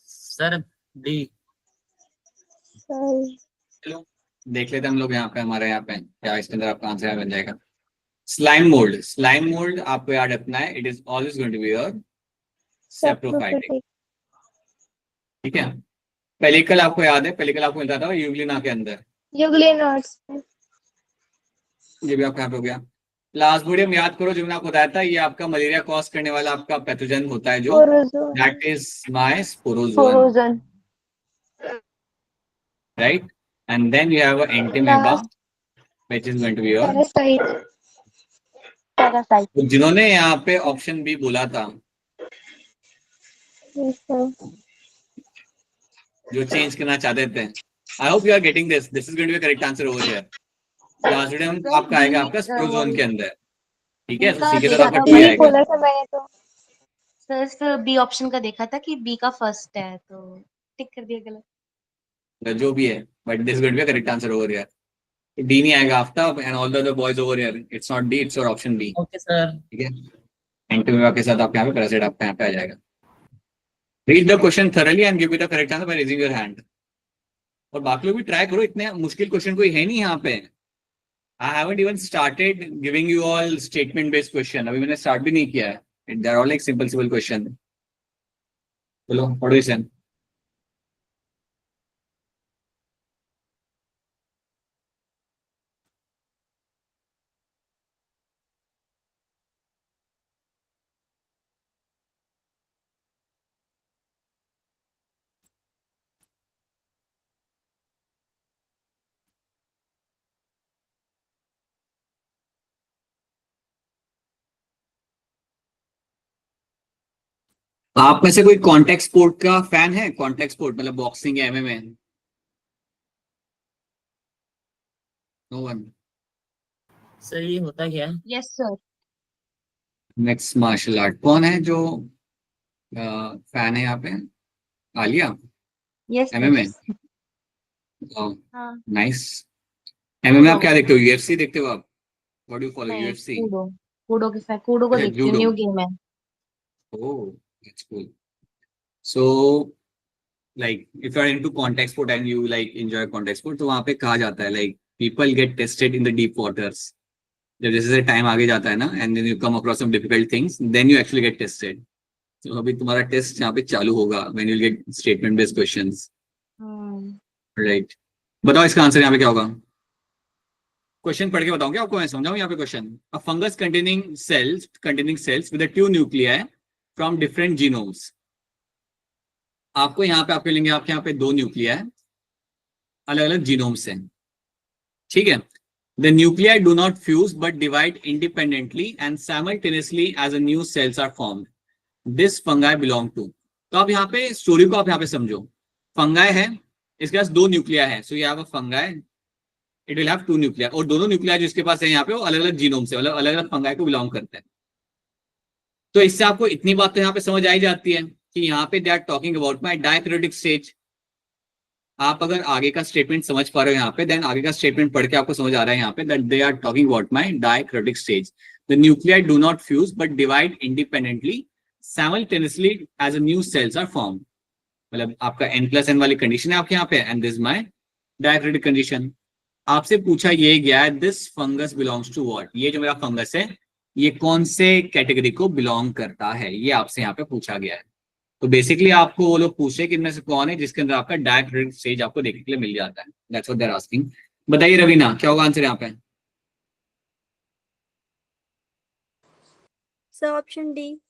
Sir D. Sir चलो देख लेते हैं हम लोग यहाँ पे, हमारे यहाँ पे क्या इसके अंदर आपका आंसर बन जाएगा. Slime mould. स्लाइम मोल्ड आपको याद रखना है. It is always going to be your saprophytic. Saprophytic. ठीक है. पेलिकल आपको याद है, पेलिकल आपको मिलता था यूग्लिना के अंदर. यूग्लिनोड्स. ये भी आपका यहाँ पे हो गया. प्लाज्मोडियम याद करो, जो मैंने आपको बताया था, ये आपका मलेरिया कॉज करने वाला आपका पैथोजन होता है, जो sporozoan. That is my sporozoan, Sporozoan. Right. And then you have Entamoeba which is going to be your. Parasite. Parasite. तो जिन्होंने यहाँ पे ऑप्शन बी बोला था, जो चेंज करना चाहते थे, I hope you are getting this. This is going to be correct answer over here. Plasmodium आपका आएगा आपका स्पोरोजोन के अंदर. ठीक है, तो सी के तरफ आपका टी यही आएगा. बोला था मैंने तो. सर सिर्फ बी ऑप्शन का देखा था कि बी का फर्स्ट है तो टिक कर दिया गलत. जो भी है, but this going to be correct answer over here. D नहीं आएगा Aftab and all the other boys over here. It's not D, it's your option B. Okay sir. ठीक है. एंटीमेबा के साथ आपके यहाँ पे पैरासाइट आपके यहाँ पे आ जाएगा. Read the question thoroughly and give me the correct answer by raising your hand. और बाकी लोग भी ट्राई करो, इतने मुश्किल क्वेश्चन कोई है नहीं यहाँ पे. I haven't even started giving you all statement based question. अभी मैंने स्टार्ट भी नहीं किया है. They are all like simple simple question. चलो पढ़ो इसे. आप में से कोई कॉन्टेक्ट स्पोर्ट का फैन है? कॉन्टेक्ट स्पोर्ट मतलब बॉक्सिंग या एमएमए? No one. सर ये होता क्या है? Yes sir. Next martial art कौन है जो फैन है यहाँ पे? आलिया? यस. एमएमए? हाँ. नाइस. एमएमए आप क्या देखते हो? यूएफसी देखते हो आप? What do you follow? नहीं, यूएफसी? कूडो. कूडो के साथ कूडो को अच्छा, देखती हूँ. जूडो. न्यू गेम है. Oh, that's cool. So, like, if you are into contact sport and you like enjoy contact sport, तो वहाँ पे कहा जाता है like people get tested in the deep waters. जब जैसे टाइम आगे जाता है ना, and then you come across some difficult things, then you actually get tested. तो अभी तुम्हारा टेस्ट यहाँ पे चालू होगा when you get statement based questions. Right. बताओ इसका आंसर यहाँ पे क्या होगा? क्वेश्चन पढ़ के बताऊंगा आपको, मैं समझाऊं यहाँ पे question. A fungus containing cells with two nuclei from different genomes. आपको यहाँ पे आपके लेंगे, आपके यहाँ पे 2 न्यूक्लियाई अलग अलग जीनोम्स हैं, ठीक है। The nuclei do not fuse but divide independently and simultaneously as a new cells are formed. This fungi belong to. तो आप यहाँ पे स्टोरी को आप यहाँ पे समझो। फंगाई है, इसके पास 2 न्यूक्लिया है, सो यहाँ पर fungi it will have 2 nuclei, और दोनों न्यूक्लिया जो इसके पास है यहाँ पे वो अलग अलग जीनोम से, अलग अलग फंगाई को बिलोंग करते हैं। तो इससे आपको इतनी बात तो यहाँ पे समझ आई जाती है कि यहाँ पे they are talking about my dikaryotic stage. आप अगर आगे का स्टेटमेंट समझ पा रहे हो यहाँ पे, देन आगे का स्टेटमेंट पढ़ के आपको समझ आ रहा है यहाँ पे that they are talking about my dikaryotic stage. The nuclei do not fuse but divide independently simultaneously as a new cells are form. मतलब आपका n+n वाली कंडीशन है आपके यहाँ पे, and this my dikaryotic condition. आपसे पूछा ये गया है this fungus belongs to what, ये जो मेरा फंगस है ये कौन से कैटेगरी को बिलोंग करता है, ये आपसे यहाँ पे पूछा गया है। तो बेसिकली आपको वो लोग पूछे कि इनमें से कौन है जिसके अंदर आपका डायक्रोटिक स्टेज आपको देखने के लिए मिल जाता है। That's what they are asking. बताइए रवीना, क्या होगा आंसर यहाँ पे? Sir option D.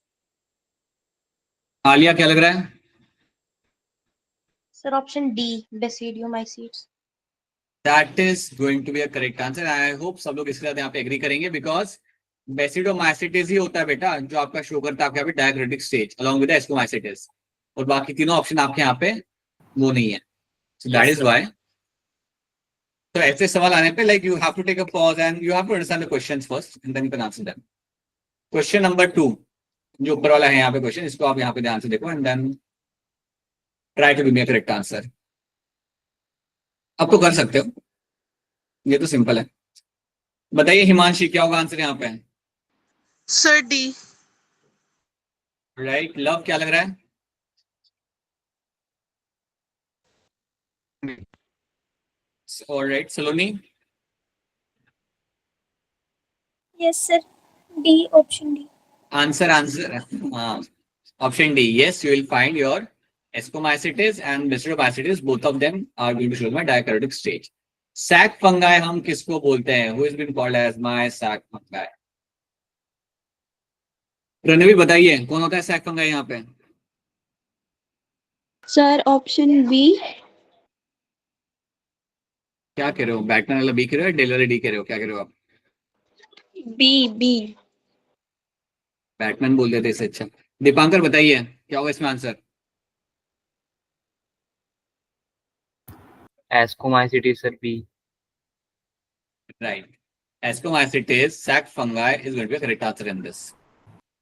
आलिया, क्या लग रहा है? Sir option D, basidiomycetes. That is going to be a correct answer. I hope सब लोग इसके साथ यहाँ पे एग्री करेंगे, बिकॉज बेसिडोमाइसिटिस ही होता है बेटा जो आपका शो करता है आपके यहाँ पे डायक्रोटिक स्टेज अलॉन्ग विद एस्कोमाइसिटिस, और बाकी तीनों ऑप्शन आपके यहाँ पे वो नहीं है। So that is why. तो ऐसे सवाल आने पे like you have to take a pause and you have to understand the questions first and then you can answer them. Question number 2 जो ऊपर वाला है यहाँ पे क्वेश्चन, इसको आप यहाँ पे ध्यान से देखो and then try to give me a correct answer. अब तो कर सकते हो, ये तो सिंपल है। बताइए हिमांशी, क्या होगा आंसर यहाँ पे? Sir D. राइट। लव, क्या लग रहा है? Alright. Saloni? Yes sir, D, option D. Answer हाँ, option D. Yes, you will find your ascomycetes and basidiomycetes, both of them are going to show my dikaryotic stage. Sac fungi हम किसको बोलते हैं? Who is been called as my sac fungi? Ranveer बताइए कौन होता है sac fungi यहाँ पे? Sir option B. क्या कह रहे हो? बैटमैन वाला बी कह रहे हो, डेलर डी कह रहे हो, क्या कह रहे हो आप? बी। बैटमैन बोल देते इससे अच्छा। दीपांकर बताइए क्या होगा इसमें answer? Ascomycetes sir B. Right. Ascomycetes, sac fungi is going to be a correct answer in this.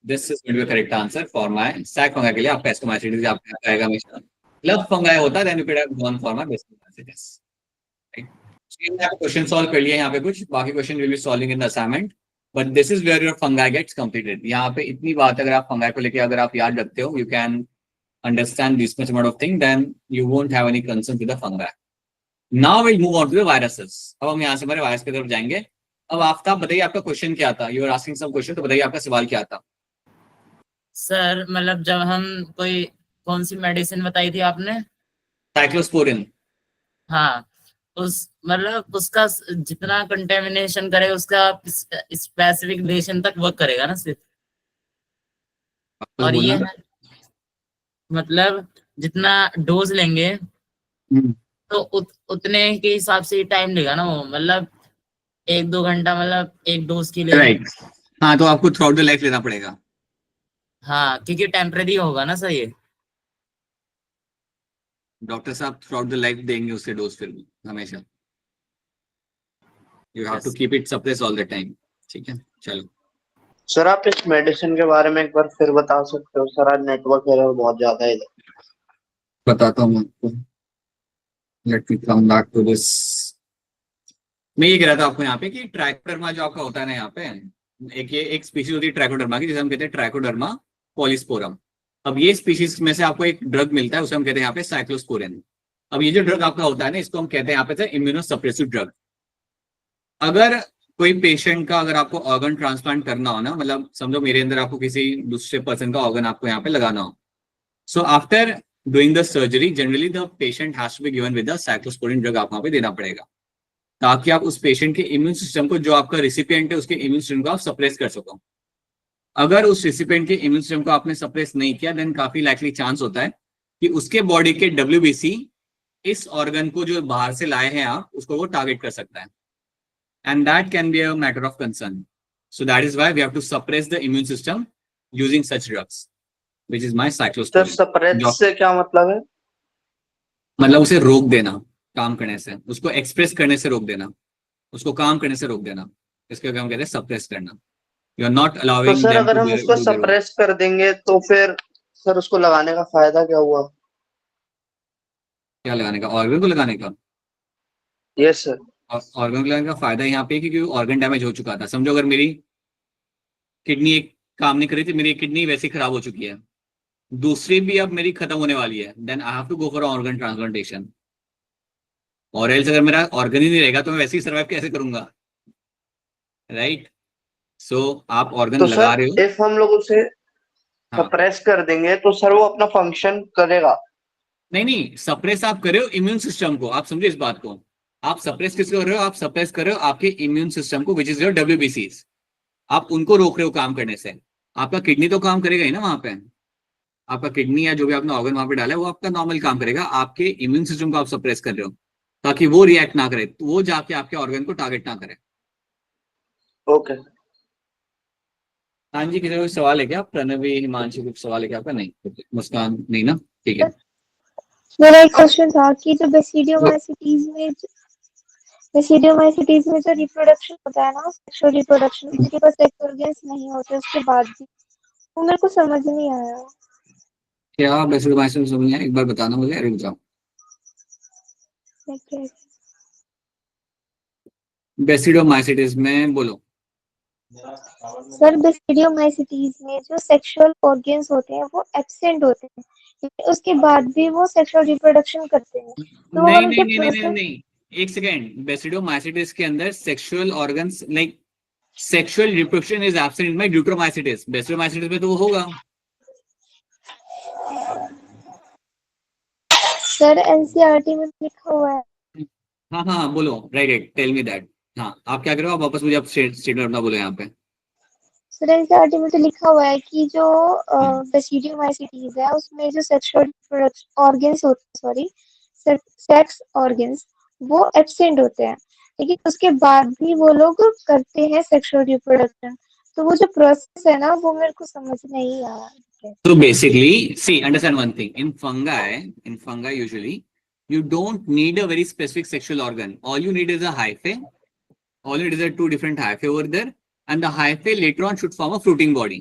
This is going to be a correct answer for my sac fungi के लिए आपका ascomycetes आपका आएगा हमेशा। Club fungi होता है then you could have gone for my basicomycetes. Right. So ये आपको क्वेश्चन सॉल्व कर लिया यहाँ पे कुछ, बाकी question will be solving in the assignment. But this is where your fungi gets completed. यहाँ पे इतनी बात अगर आप fungi को लेके अगर आप याद रखते हो, you can understand this much amount of thing, then you won't have any concern with the fungi. Now we'll move on to the viruses. अब हम यहाँ से हमारे वायरस की तरफ जाएंगे। अब आफ्ताब बताइए आपका क्वेश्चन क्या था? You are asking some question, तो बताइए आपका सवाल क्या था? सर मतलब जब हम कोई कौन सी मेडिसिन बताई थी आपने? साइक्लोस्पोरिन। हाँ, उस मतलब उसका जितना कंटेमिनेशन करे उसका स्पेसिफिक ड्यूरेशन तक वर्क करेगा ना सिर्फ, और ये मतलब जितना डोज लेंगे तो उतने के हिसाब से टाइम लेगा ना वो, मतलब 1-2 घंटा मतलब एक डोज के लिए। राइट। हाँ, तो आपको थ्रू आउट द लाइफ लेना पड़ेगा। हाँ, क्योंकि टेम्परेरी होगा ना सर ये। डॉक्टर साहब थ्रू आउट द लाइफ देंगे उसके डोज फिर हमेशा। You have to keep it suppress all the time. ठीक है, चलो। सर आप इस मेडिसिन के बारे में एक बार फिर बता सकते हो? सर आज नेटवर्क एरर बहुत ज्यादा है इधर। बताता हूँ आपको। Let me come back to this. मैं ये कह रहा था आपको यहाँ पे कि ट्राइकोडर्मा जो आपका होता है ना यहाँ पे, एक स्पीशीज होती है ट्राइकोडर्मा की जिसे हम कहते हैं ट्राइकोडर्मा पॉलीस्पोरम। अब ये स्पीशीज में से आपको एक ड्रग मिलता है, उसे हम कहते हैं यहाँ पे साइक्लोस्पोरिन। अब ये जो ड्रग आपका होता है ना, इसको हम कहते हैं यहाँ पे इम्यूनोसप्रेसिव ड्रग। अगर कोई पेशेंट का अगर आपको ऑर्गन ट्रांसप्लांट करना हो ना, मतलब समझो मेरे अंदर आपको किसी दूसरे पर्सन का ऑर्गन आपको यहाँ पे लगाना हो, so after doing the surgery generally the patient has to be given with the cyclosporine drug, आप वहाँ पे देना पड़ेगा। ताकि आप उस पेशेंट के इम्यून सिस्टम को, जो आपका रिसिपिएंट है उसके इम्यून सिस्टम को आप सप्रेस कर सको। अगर उस रिसिपिएंट के इम्यून सिस्टम को आपने सप्रेस नहीं किया, देन काफी लाइकली चांस होता है कि उसके बॉडी के WBC इस ऑर्गन को जो बाहर से लाए हैं आप, उसको वो टारगेट कर सकता है, and that can be a matter of concern. So that is why we have to suppress the immune system using such drugs, which is my sir cyclosporine. Suppress से क्या मतलब है? मतलब उसे रोक देना काम करने से, उसको एक्सप्रेस करने से रोक देना, उसको काम करने से रोक देना, इसके हम कहते हैं सप्रेस करना। यू आर नॉट तो अलाउइंग सर देम अगर टू हम उसको डू देयर वर्क। सप्रेस कर देंगे तो फिर सर उसको लगाने का फायदा क्या हुआ? क्या लगाने का? ऑर्गन को लगाने का। Yes sir. ऑर्गन को लगाने का फायदा यहाँ पे क्योंकि ऑर्गन डैमेज हो चुका था। समझो अगर मेरी किडनी एक काम नहीं कर रही थी, मेरी किडनी वैसी खराब हो चुकी है, दूसरी भी अब मेरी खत्म होने वाली है, then I have to go for organ transplantation. और एल्स अगर मेरा ऑर्गन ही नहीं रहेगा तो मैं वैसे ही सर्वाइव कैसे करूंगा, राइट? सो आप ऑर्गन तो लगा सर रहे हो। इफ हम लोग उसे हाँ, सप्रेस कर देंगे तो सर वो अपना फंक्शन करेगा? नहीं, सप्रेस आप कर रहे हो इम्यून सिस्टम को, आप समझे इस बात को। आप सप्रेस किसको कर रहे हो? आप सप्रेस कर रहे हो आपके इम्यून सिस्टम को, विच इज योर WBCs। आप उनको रोक रहे हो काम करने से। आपका किडनी तो काम करेगा ही ना वहां पे, आपका किडनी या जो भी आपने ऑर्गन वहां पे डाला है वो आपका नॉर्मल काम करेगा। आपके इम्यून सिस्टम को आप सप्रेस कर रहे हो ताकि वो रिएक्ट ना करे, तो वो जाके आपके ऑर्गन को टारगेट ना करे। ओके। हाँ जी, किसी को सवाल है क्या? प्रणवी, हिमांशु, कुछ सवाल है क्या आपका? नहीं, मुस्कान नहीं ना? ठीक है। मेरा एक क्वेश्चन था कि जो बेसिडियोमाइसिटीज में जो रिप्रोडक्शन होता है ना, सेक्सुअल रिप्रोडक्शन, उसके पास सेक्स ऑर्गन्स नहीं होते उसके बाद भी, वो मेरे को समझ नहीं आया। क्या बेसिडोमाइसिस समझ एक बार बताना मुझे, रुक जाओ। बेसिडोमाइसिटिस में बोलो। सर बेसिडियोमाइसिटीज में जो सेक्सुअल ऑर्गन्स होते हैं वो एब्सेंट होते हैं, लेकिन उसके बाद भी वो सेक्सुअल रिप्रोडक्शन करते हैं, तो वो नहीं उनके नहीं नहीं नहीं नहीं प्रोसेस। नहीं, एक सेकेंड। बेसिडोमाइसिटिस के अंदर sexual organs like sexual reproduction is absent in my deuteromycetes. Basidiomycetes में तो वो होगा। सर एनसीईआरटी में लिखा हुआ है। हाँ हाँ हाँ, बोलो। Right right, tell me that. हाँ, आप क्या करो, आप वापस मुझे आप स्टेटमेंट अपना बोलो यहाँ पे। सर एनसीईआरटी में तो लिखा हुआ है कि जो बेसिडियोमाइसिटीज है उसमें जो सेक्सुअल ऑर्गन्स होते हैं, सॉरी, सेक्स ऑर्गन्स, वो एब्सेंट होते हैं, लेकिन उसके बाद भी वो लोग करते हैं सेक्सुअल रिप्रोडक्शन। तो वो जो प्रोसेस है ना, वो मेरे को समझ नहीं आ रहा है। So basically, see, understand one thing. In fungi usually, you don't need a very specific sexual organ. All you need is a hyphae. All you need is a two different hyphae over there, and the hyphae later on should form a fruiting body.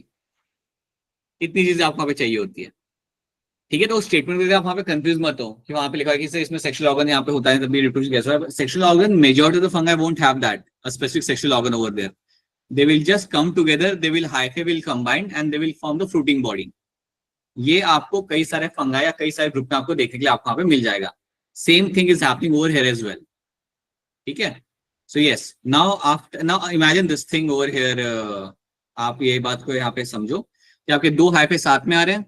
इतनी चीजें आपको वहां पे चाहिए होती है, ठीक है? तो स्टेटमेंट में आप वहां पे कंफ्यूज मत हो कि वहां पे लिखा है कि सर इसमें सेक्सुअल ऑर्गन यहाँ पे होता है तभी रिप्रोडक्शन कैसे होता है। Sexual organ majority of the fungi won't have that a specific sexual organ over there. They will just come together, they will hyphae will combine and they will form the fruiting body. ये आपको कई सारे फंगा या कई सारे group में आपको देखने के लिए आपको वहां पे मिल जाएगा। Same thing is happening over here as well, ठीक है? So yes, now imagine this thing over here. आप ये बात को यहाँ पे समझो कि आपके दो हाइफे साथ में आ रहे हैं,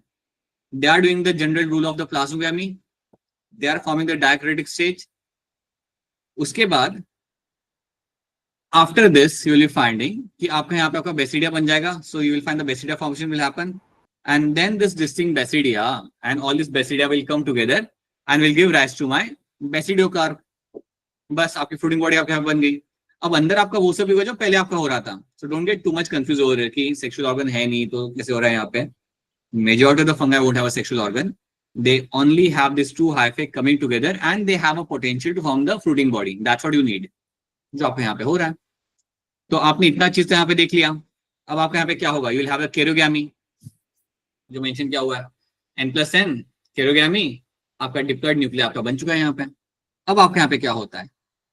they are doing the general rule of the plasmogamy, they are forming the dikaryotic stage. उसके बाद after this you will be finding कि आपका यहाँ पे आपका बेसिडिया बन जाएगा। So you will find the basidia formation will happen, and then this distinct basidia and all this basidia will come together and will give rise to my basidiocarp. बस आपकी fruiting body आपके यहाँ बन गई। अब अंदर आपका वो सब भी होगा जो पहले आपका हो रहा था। So don't get too much confuse हो रहा है कि सेक्सुअल ऑर्गन है नहीं तो कैसे हो रहा है। यहाँ पे majority of the fungi won't have a sexual organ, they only have these two hyphae coming together and they have a potential to form the fruiting body. That's what you need, जो आपके यहाँ पे हो रहा है। तो आपने इतना चीज तो यहाँ पे देख लिया। अब आपके यहाँ पे क्या होगा? यू विल हैव अ केरोगैमी, जो मेंशन किया हुआ है N+N केरोगैमी, आपका डिप्लॉइड न्यूक्लिया आपका बन चुका है यहाँ पे। अब आपके यहाँ पे क्या होता है?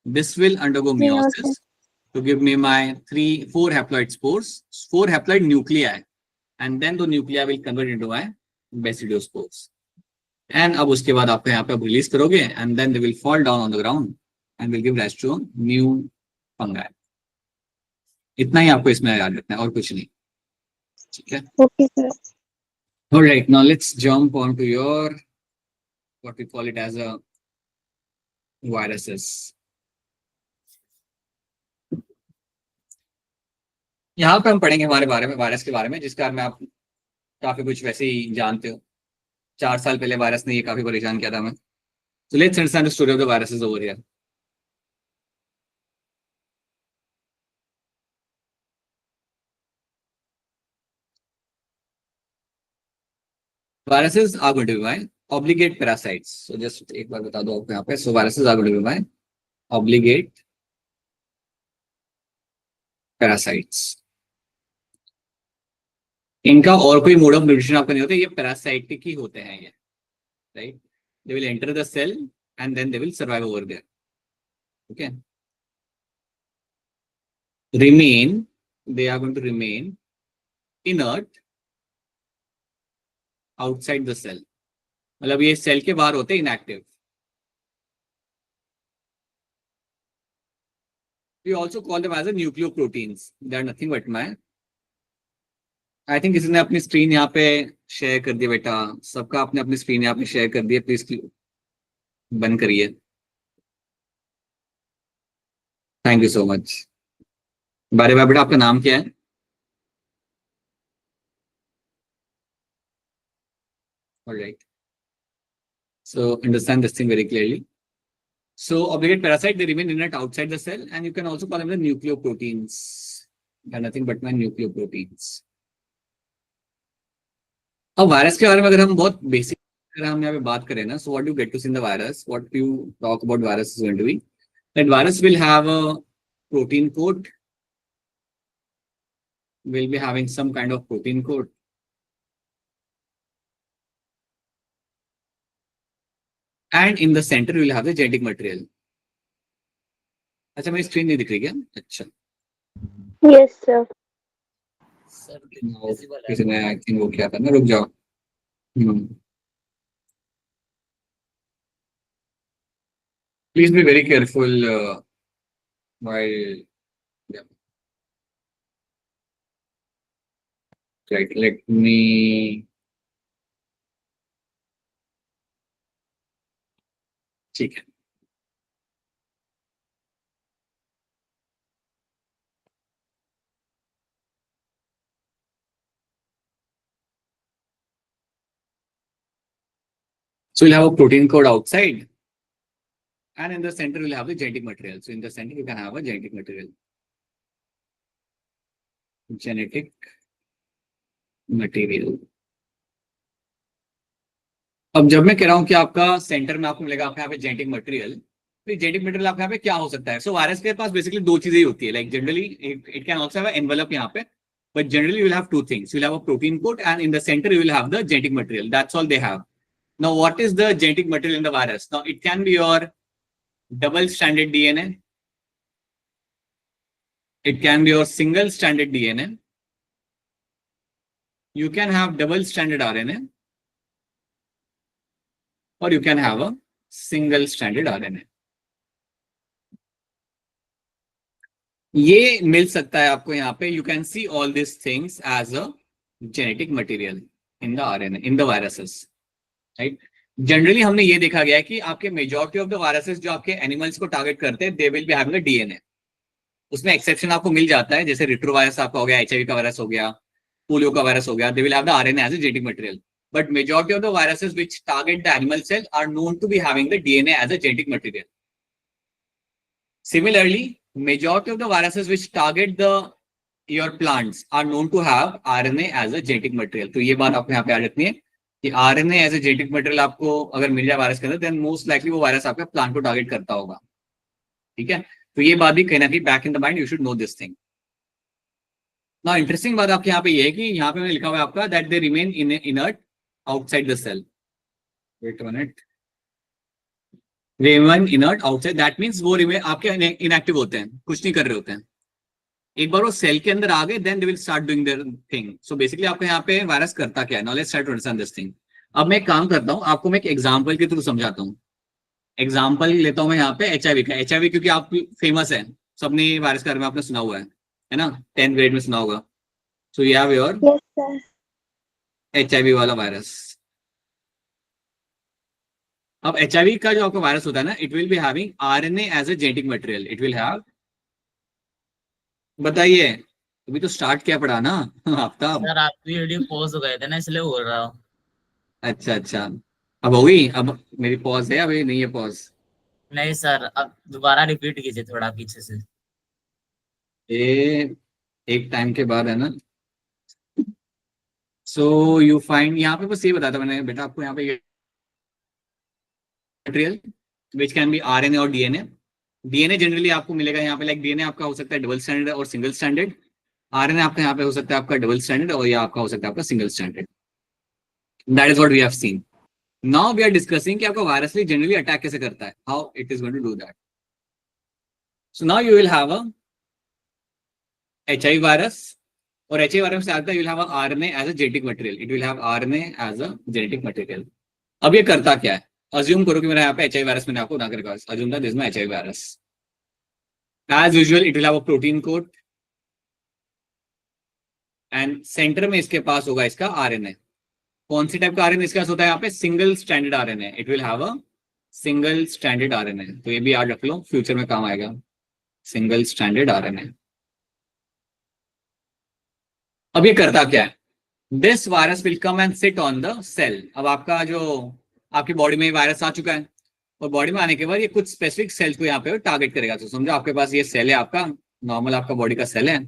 This will undergo meiosis to give me my 4 haploid spores, 4 haploid nuclei, and then the nuclei will convert into my basidiospores. And अब उसके बाद आपको यहाँ पे रिलीज करोगे and then they will fall down on the ground and will give rise to new fungi. इतना ही आपको इसमें याद रखना है और कुछ नहीं, ठीक है? Okay sir. All right, now let's jump on to your, what we call it as a viruses. यहाँ पे हम पढ़ेंगे हमारे बारे में, वायरस के बारे में, जिसके बारे में आप काफी कुछ वैसे ही जानते हो। 4 साल पहले वायरस ने ये काफी परेशान किया था हमें। So let's understand the story of the viruses over here. Viruses are going to be my obligate parasites. So just एक बार बता दो आपको यहाँ पे. So viruses are going to be my obligate parasites. इनका और कोई मोड ऑफ न्यूट्रिशन आपका नहीं होता, ये पैरासाइटिक ही होते हैं ये, right? They will enter the cell and then they will survive over there. Okay. Remain, they are going to remain inert outside the cell. मतलब ये सेल के बाहर होते हैं inactive. We also call them as a nucleoproteins. They are nothing but my. I think किसी ने अपनी screen यहाँ पे शेयर कर दी बेटा. सबका आपने अपनी स्क्रीन यहाँ पे शेयर कर दी है, प्लीज बंद करिए. Thank you so much. बारे बार बेटा आपका नाम क्या है? All right. So understand this thing very clearly. So obligate parasite, they remain inert outside the cell, and you can also call them the nucleoproteins. They are nothing but my nucleoproteins. अब virus के बारे में अगर हम बहुत basic अगर हम यहाँ पे बात करें ना, so what you get to see in the virus, what you talk about virus is going to be that virus will have a protein coat, will be having some kind of protein coat. And in the center you will have the genetic material. अच्छा मेरी screen नहीं दिख रही क्या? अच्छा. Yes, sir. Sir किसी ने I think वो क्या था ना, रुक जाओ. Please be very careful while. Right, let me. ठीक है. So you'll have a protein code outside, and in the center you'll have the genetic material. So in the center you can have a genetic material. Genetic material. अब जब मैं कह रहा हूं कि आपका सेंटर में आपको मिलेगा आपके यहाँ पे जेनेटिक मटेरियल, तो जेनेटिक मटेरियल आपके यहाँ पे क्या हो सकता है? सो वायरस के पास बेसिकली दो चीजें ही होती है. Like generally it can also have envelope यहाँ पे, but generally you will have two things. You will have a protein coat, and in the center you will have the genetic material. That's all they have. Now, what is the genetic material in the virus? Now, it can be your double-stranded DNA. It can be your single-stranded DNA. You can have double-stranded RNA, or you can have a single-stranded RNA. ये मिल सकता है आपको यहाँ पे. You can see all these things as a genetic material in the RNA, in the viruses. Right? Generally हमने ये देखा गया है कि आपके मेजॉरिटी ऑफ द वायरसेस जो आपके एनिमल्स को टारगेट करते हैं, they will be having a DNA. उसमें एक्सेप्शन आपको मिल जाता है, जैसे रिट्रोवायरस आपका हो गया, एचआईवी का वायरस हो गया, पोलियो का वायरस हो गया, they will have the RNA as a genetic material. But majority of the viruses which target the animal cell are known to be having the DNA as a genetic material. Similarly, majority of the viruses which target your plants are known to have RNA as a genetic material. तो ये बात आपको यहाँ पे याद रखनी है कि RNA as a genetic material आपको अगर मिल जाए वायरस के अंदर, then most likely वो वायरस आपका प्लांट को टारगेट करता होगा. ठीक है, तो ये बात भी कहीं ना कहीं back in the mind, you should know this thing. Now interesting बात आपके यहाँ पे ये है कि यहाँ पे लिखा हुआ है आपका that they remain inert outside the cell. Wait a minute. Remain inert outside, that means वो रिमेन आपके इनएक्टिव होते हैं, कुछ नहीं कर रहे होते हैं. एक बार वो सेल के अंदर आ गए, then they will start doing their thing. So basically आपके यहाँ पे वायरस करता क्या है? Now let's try to understand this thing. अब मैं एक काम करता हूँ, आपको मैं एक एग्जांपल के थ्रू समझाता हूँ. एग्जांपल लेता हूँ मैं यहाँ पे एचआईवी का. एचआईवी क्योंकि आप फेमस है, सबने वायरस के बारे में आपने सुना हुआ है ना, 10th ग्रेड में सुना होगा. So you have your Yes, sir. HIV वाला वायरस. अब एचआईवी का जो आपका वायरस होता है ना, it will be having RNA as a genetic material. It will have, बताइए अभी तो स्टार्ट किया पढ़ा ना आफ्ताब। सर आपकी वीडियो पॉज हो गए थे ना, इसलिए बोल रहा हूँ। अच्छा अच्छा, अब हो गई? अब मेरी पॉज है, अभी नहीं है पॉज? नहीं सर, अब दोबारा रिपीट कीजिए थोड़ा पीछे से। ये एक टाइम के बाद है ना। सो यू फाइंड, यहाँ पे बस ये बताया था मैंने बेटा आपको, यहाँ पे material which can be RNA और डीएनए। डीएनए जनरली आपको मिलेगा यहाँ पे, लाइक डीएनए आपका हो सकता है डबल स्टैंडर्ड और सिंगल स्टैंडर्ड। आरएनए आपका यहाँ पे हो सकता है आपका डबल स्टैंडर्ड और या आपका हो सकता है आपका single standard. That is what we have seen. Now we are discussing कि आपका वायरस जनरली अटैक कैसे करता है, how it is going to do that. So now you will have a HIV virus, और HIV वायरस से आता है you will have a RNA as a genetic material, it will have RNA as a genetic material. अब ये करता क्या है? Assume करो कि मेरा यहाँ पे HIV वायरस मैंने आपको बना कर रखा है, assume that this is my HIV virus. As usual it will have a protein code and centre में इसके पास होगा इसका RNA। कौन सी टाइप का RNA इसके पास होता है यहाँ पे? Single standard RNA, it will have a single standard RNA। तो ये भी याद रख लो, फ्यूचर में काम आएगा, सिंगल स्टैंडर्ड RNA। अब ये करता क्या है? This virus will come and sit on the cell. अब आपका जो आपकी बॉडी में वायरस आ चुका है, और बॉडी में आने के बाद ये कुछ स्पेसिफिक सेल्स को यहाँ पे टारगेट करेगा। तो समझो आपके पास ये सेल है, आपका नॉर्मल आपका बॉडी का सेल है,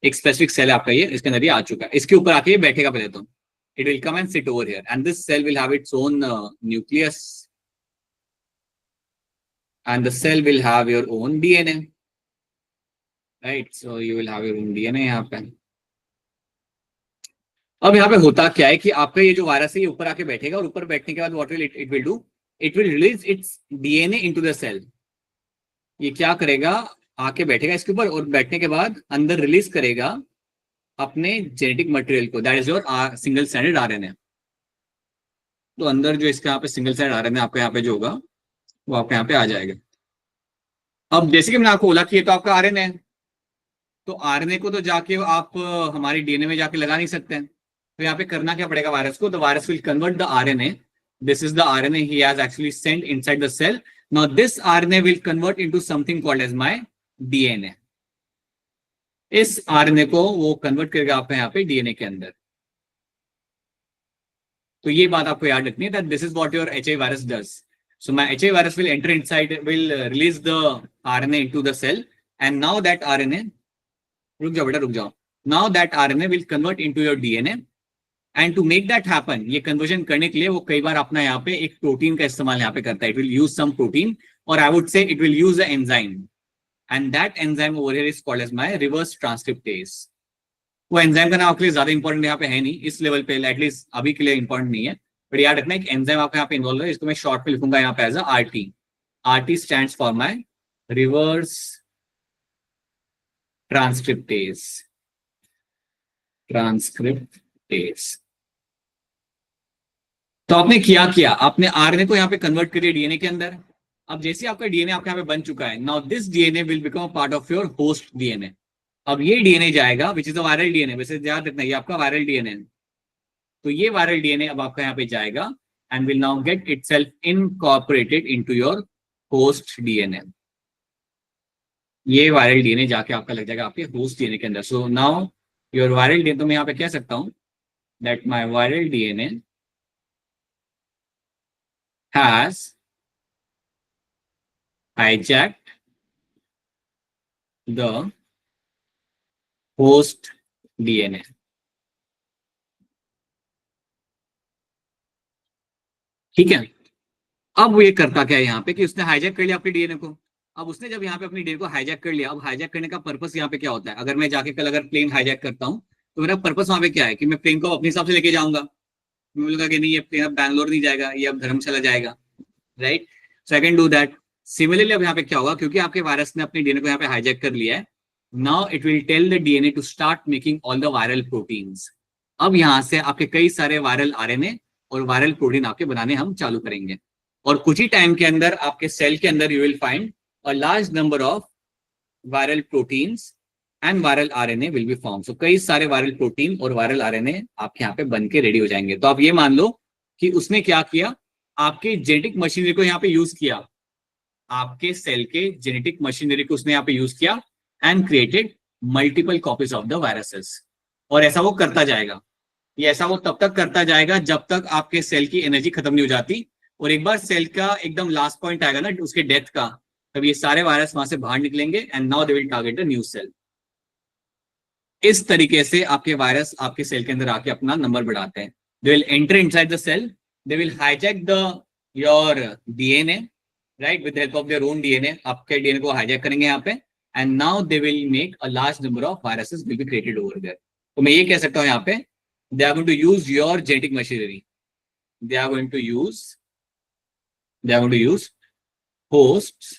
एक स्पेसिफिक सेल है आपका, ये इसके अंदर ये आ चुका है, इसके ऊपर आके ये बैठेगा पहले तो। It will come and sit over here and this cell will have its own nucleus and the cell will have your own DNA, right? So you will have your own DNA यहाँ पे। अब यहाँ पे होता क्या है कि आपका ये जो वायरस है ये ऊपर आके बैठेगा, और ऊपर बैठने के बाद what will it will do, it will release its DNA into the cell. ये क्या करेगा? आके बैठेगा इसके ऊपर, और बैठने के बाद अंदर रिलीज करेगा अपने जेनेटिक मटेरियल को, that is your single standard RNA। तो अंदर जो इसका यहाँ पे सिंगल स्टैंडर्ड RNA आपका यहाँ पे जो होगा वो आपके यहाँ पे आ जाएगा। अब जैसे कि मैंने आपको बोला कि ये तो आपका RNA है, तो RNA को तो जाके आप हमारी DNA में जाके लगा नहीं सकते हैं। तो यहाँ पे करना क्या पड़ेगा वायरस को? The virus will convert the RNA, this is the RNA he has actually sent inside the cell. Now this RNA will convert into something called as my DNA. इस RNA को वो कन्वर्ट करेगा आपका यहाँ पे DNA के अंदर। तो ये बात आपको याद रखनी है that this is what your HIV virus does. So my HIV virus will enter inside, will release the RNA into the cell, and now that RNA, रुक जाओ बेटा रुक जाओ, now that RNA will convert into your DNA, and to make that happen, ये conversion करने के लिए वो कई बार अपना यहाँ पे एक प्रोटीन का इस्तेमाल यहाँ पे करता है। It will use some protein, और I would say it will use a enzyme, and that enzyme over here is called as my reverse transcriptase. वो एंजाइम का नाम आपके लिए ज्यादा इंपॉर्टेंट यहाँ पे है नहीं, इस लेवल पे एटलीस्ट अभी के लिए इंपॉर्टेंट नहीं है, बट याद रखना एक एंजाइम आपका यहाँ पे इन्वॉल्व है, इसको मैं शॉर्ट पे लिखूंगा यहाँ पे as RT। RT stands for my reverse transcriptase, transcriptase. तो आपने क्या आपने RNA को यहाँ पे कन्वर्ट करिए DNA के अंदर। अब जैसे आपका DNA आपके यहाँ पे बन चुका है, now this DNA will become a part of your host DNA। अब ये DNA जाएगा which is a viral DNA, वैसे याद रखना ये आपका वायरल DNA है। तो ये वायरल DNA अब आपका यहाँ पे जाएगा and will now get itself incorporated into your host DNA। ये वायरल DNA जाके आपका लग जाएगा आपके होस्ट DNA के अंदर। So now your viral DNA, तो मैं यहाँ पे कह सकता हूँ that my viral DNA has hijacked the host DNA। ठीक है, अब वो ये करता क्या है यहाँ पे कि उसने हाईजैक कर लिया अपनी DNA को। अब उसने जब यहाँ पे अपनी DNA को हाईजैक कर लिया, अब हाईजैक करने का पर्पस यहाँ पे क्या होता है? अगर मैं जाके कल अगर प्लेन हाईजैक करता हूँ तो मेरा पर्पस वहां पे क्या है कि मैं प्लेन को अपने हिसाब से लेके जाऊंगा। मैं बोलूंगा कि नहीं ये प्लेन अब बैंगलोर नहीं जाएगा, ये अब धर्मशाला जाएगा, right? So I can do that. Similarly अब यहाँ पे क्या होगा, क्योंकि आपके वायरस ने अपने DNA को यहाँ पे हाईजैक कर लिया है, now it will tell the DNA to start making all the viral proteins. अब यहाँ से आपके कई सारे वायरल RNA और वायरल प्रोटीन आपके बनाने हम चालू करेंगे, और कुछ ही टाइम के अंदर आपके सेल के अंदर you will find a large number of viral proteins and viral RNA will be form. So कई सारे वायरल प्रोटीन और वायरल RNA आपके यहाँ पे बन के रेडी हो जाएंगे। तो आप ये मान लो कि उसने क्या किया, आपके जेनेटिक मशीनरी को यहाँ पे यूज किया, आपके सेल के जेनेटिक मशीनरी को उसने यहाँ पे यूज किया and created multiple copies of the viruses, और ऐसा वो करता जाएगा। ये ऐसा वो तब तक करता जाएगा जब तक आपके सेल की एनर्जी खत्म नहीं हो जाती, और एक बार सेल का एकदम लास्ट पॉइंट आएगा ना उसके डेथ का, तब ये सारे वायरस वहां से बाहर निकलेंगे and now they will target the new cell. इस तरीके से आपके वायरस आपके सेल के अंदर आके अपना नंबर बढ़ाते हैं। They will enter inside the cell, they will hijack the your DNA, right, with help of their own DNA, आपके डीएनए को हाईजैक करेंगे यहाँ पे, and now they will make a large number of viruses will be created over there. तो मैं ये कह सकता हूँ यहाँ पे, they are going to use your genetic machinery, they are going to use hosts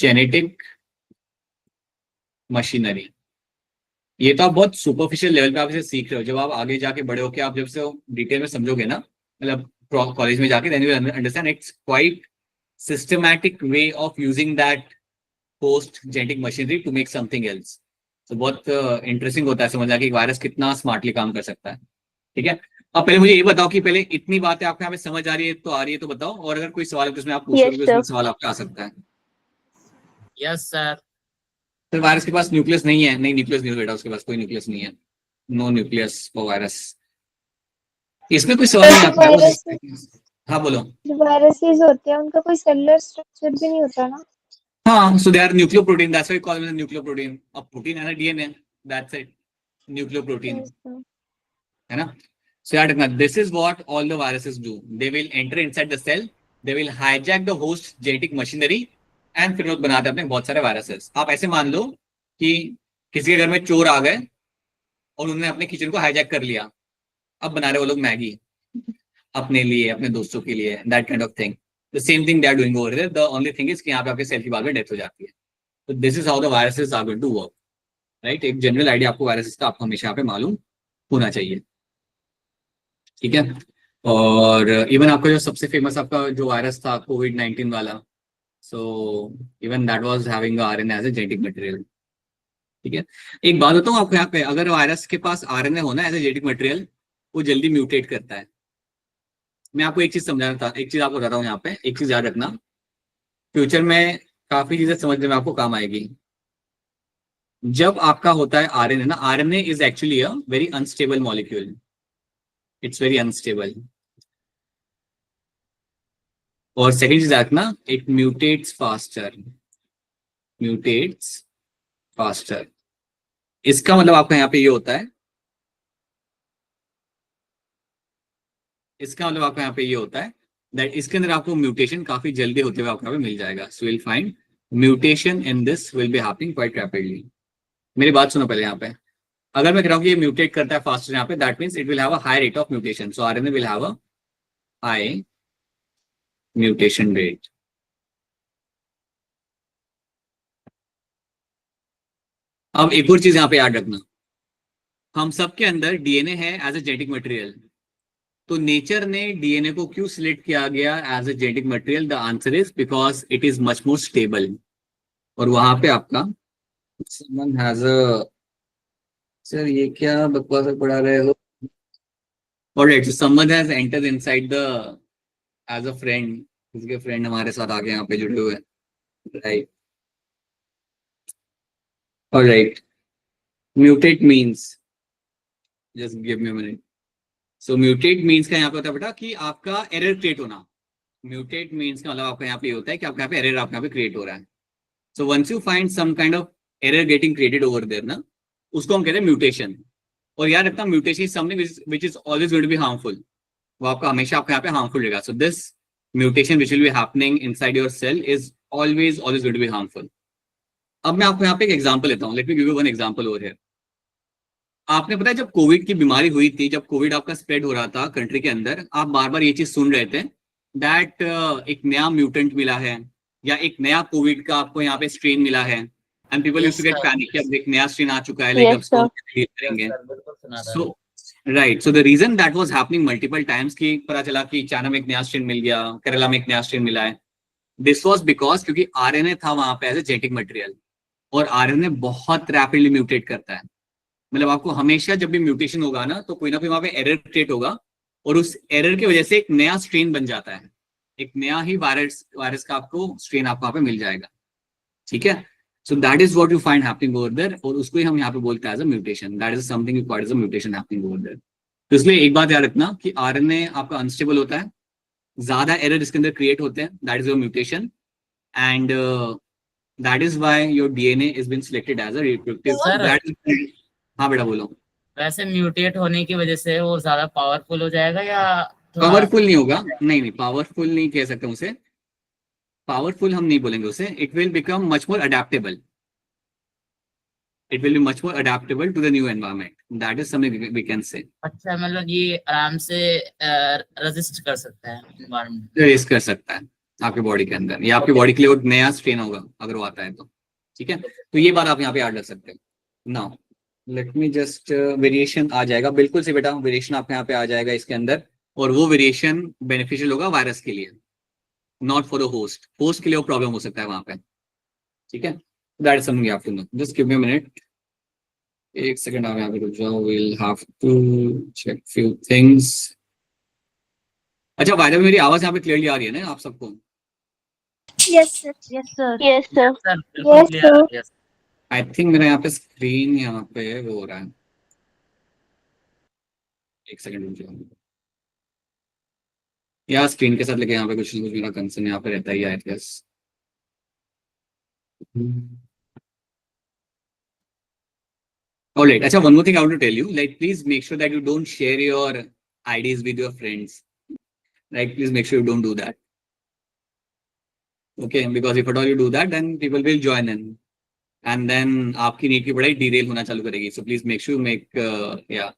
genetic machinery। ये तो आप बहुत सुपरफिशियल लेवल पे आप इसे सीख रहे हो, जब आप आगे जाके बड़े होके आप जब से डिटेल में समझोगे ना, मतलब कॉलेज में जाके, then you will understand it's quite systematic way of using that host genetic machinery to make something else। तो बहुत इंटरेस्टिंग होता है समझना कि एक वायरस कितना स्मार्टली काम कर सकता है। ठीक है, अब पहले मुझे ये बताओ कि पहले इतनी बातें आपको यहाँ पे समझ आ रही है तो बताओ, और अगर कोई सवाल है तो उसमें आप पूछ Yes, उसमें sir. सवाल आपका आ सकता है। Yes sir. तो वायरस के पास न्यूक्लियस नहीं है, नहीं न्यूक्लियस नहीं बेटा, उसके पास कोई न्यूक्लियस नहीं है, नो न्यूक्लियस फॉर वायरस। इसमें कोई सवाल नहीं आता। हाँ बोलो। जो वायरसेस होते हैं उनका कोई सेलुलर स्ट्रक्चर भी नहीं होता ना? हाँ, so they are nucleoprotein, that's why we call them the nucleoprotein। अब प्रोटीन है ना, डीएनए, that's it, nucleoprotein, है ना। So याद रखना, this is what all the viruses do, they will enter inside the cell, they will hijack the host genetic machinery and फिर लोग बनाते हैं अपने बहुत सारे वायरसेस। आप ऐसे मान लो कि किसी के घर में चोर आ गए और उन्होंने अपने किचन को हाईजैक कर लिया, अब बना रहे वो लोग मैगी अपने लिए, अपने दोस्तों के लिए, that kind of thing। The same thing they are doing over there, the only thing is कि यहाँ पे आपके सेल की बाद में डेथ हो जाती है। तो this is how the viruses are going to work, right? एक जनरल आइडिया आपको वायरसेस का आपको हमेशा यहाँ पे मालूम होना चाहिए। ठीक है, और इवन आपका जो सबसे फेमस आपका जो वायरस था कोविड-19 वाला, so even that was having RNA as a genetic material. ठीक है, एक बात बताऊं आपको यहाँ पे, अगर वायरस के पास आरएनए होना एज अ जेनेटिक मटेरियल, वो जल्दी म्यूटेट करता है। मैं आपको एक चीज समझाना था, एक चीज आपको बताता हूँ यहाँ पे, एक चीज याद रखना, फ्यूचर में काफी चीजें समझने में आपको काम आएगी। जब आपका होता है आरएनए ना, RNA is actually a very unstable molecule, it's very unstable. और सेकेंड चीज रखना, इट म्यूटेट्स फास्टर। इसका मतलब आपका यहाँ पे ये होता है, इसका मतलब आपका यहाँ पे ये होता है दैट इसके अंदर आपको म्यूटेशन काफी जल्दी होते हुए आपको यहाँ पे मिल जाएगा। So will find mutation in this will be happening quite rapidly. मेरी बात सुनो पहले यहाँ पे, अगर मैं कह रहा हूँ कि ये म्यूटेट करता है फास्टर यहाँ पे, that means it will have a high rate of mutation. So RNA will have a high mutation rate. अब एक और चीज यहाँ पे याद रखना, हम सबके अंदर डीएनए है एज अ जेनेटिक मटेरियल। तो नेचर ने डीएनए को क्यों सिलेक्ट किया गया as a genetic material? The answer is because it is much more stable. और वहां पे आपका someone has a, सर ये क्या बकवास पढ़ा रहे हो? Alright, so someone has entered inside the as a friend, किसी के फ्रेंड हमारे साथ आके यहाँ पे जुड़े हुए हैं, right. Alright, mutate means, just give me a minute। So mutate means का यहाँ पे होता है बेटा कि आपका एरर क्रिएट होना। म्यूटेट मीन्स का मतलब आपका यहाँ पे होता है कि आपका यहाँ पे एरर आपका यहाँ पे क्रिएट हो रहा है। So once you find some kind of error getting created over there ना, उसको हम कहते हैं म्यूटेशन। और याद रखना, mutation is something which is always going to be harmful, वो आपका हमेशा आपका यहाँ पे हार्मफुल रहेगा। So this mutation which will be happening inside your cell is always going to be harmful. अब मैं आपको यहाँ पे एक एग्जांपल लेता हूँ, let me give you one example over here. आपने पता है जब कोविड की बीमारी हुई थी, जब कोविड आपका स्प्रेड हो रहा था कंट्री के अंदर, आप बार बार ये चीज सुन रहे थे दैट एक नया म्यूटेंट मिला है या एक नया कोविड का आपको यहाँ पे स्ट्रेन मिला है, and people used to get panic कि अब एक नया स्ट्रेन आ चुका है, लाइक अब इसको करेंगे। So right, so the reason that was happening multiple times कि पता चला कि चाइना में एक नया स्ट्रेन मिल गया, केरला में एक नया स्ट्रेन मिला है, दिस वाज बिकॉज क्योंकि आरएनए था वहां पे एज ए जेनेटिक मटेरियल, और आरएनए बहुत रैपिडली म्यूटेट करता है। मतलब आपको हमेशा जब भी म्यूटेशन होगा ना, तो कोई ना कोई वहां पे एरर क्रिएट होगा, और उस एरर की वजह से एक नया स्ट्रेन बन जाता है, एक नया ही वायरस का आपको स्ट्रेन आपको वहां पे मिल जाएगा। ठीक है, So that is what you find happening over there, और उसको ही हम यहाँ पे बोलते हैं as a mutation. That is something you call as a mutation happening over there. तो इसलिए एक बात याद रखना कि RNA आपका अनस्टेबल होता है, ज्यादा एरर इसके अंदर क्रिएट होते हैं, that is your mutation, and that is why your DNA is been selected as a reproductive. Sir. हाँ बेटा बोलो. वैसे म्यूटेट होने की वजह से वो ज्यादा पावरफुल हो जाएगा या पावरफुल नहीं होगा, नहीं पावरफुल नहीं कह सकते उसे, पावरफुल हम नहीं बोलेंगे उसे. It will become much more adaptable, it will be much more adaptable to the new environment. That is something we can say. अच्छा, मतलब ये आराम से रेजिस्ट कर सकता है एनवायरनमेंट, रेस कर सकता है आपके बॉडी के अंदर, या आपकी बॉडी के लिए वो नया स्ट्रेन होगा अगर वो आता है तो. ठीक है, तो ये बात आप यहाँ पे याद रख सकते हैं. Now let me just variation आ जाएगा, बिल्कुल से बेटा वेरिएशन आपके यहाँ पे आ जाएगा इसके अंदर, और वो वेरिएशन बेनिफिशियल होगा वायरस के लिए, not for the host. Host के लिए वो प्रॉब्लम हो सकता है वहां पे. ठीक है, that is something you have to know. Just give me a minute, एक सेकंड आप यहाँ पे रुक जाओ, will have to check few things. अच्छा, बाय द वे मेरी आवाज यहाँ पे क्लियरली आ रही है ना आप सबको? Yes sir. Yes sir. Yes sir. Sir बिल्कुल क्लियर. यस आई थिंक मेरा यहाँ पे स्क्रीन यहाँ पे वो हो रहा है, एक सेकंड रुक जाओ. या स्क्रीन के साथ लेके यहाँ पे कुछ मेरा कंसर्न यहाँ पे रहता ही है, आई गेस. Alright, अच्छा, one more thing I want to tell you, like please make sure that you don't share your IDs with your friends. Right, please make sure you don't do that. Okay, because if at all you do that, then people will join in, and then आपकी NEET की पढ़ाई derail होना चालू करेगी. So please make sure you make yeah.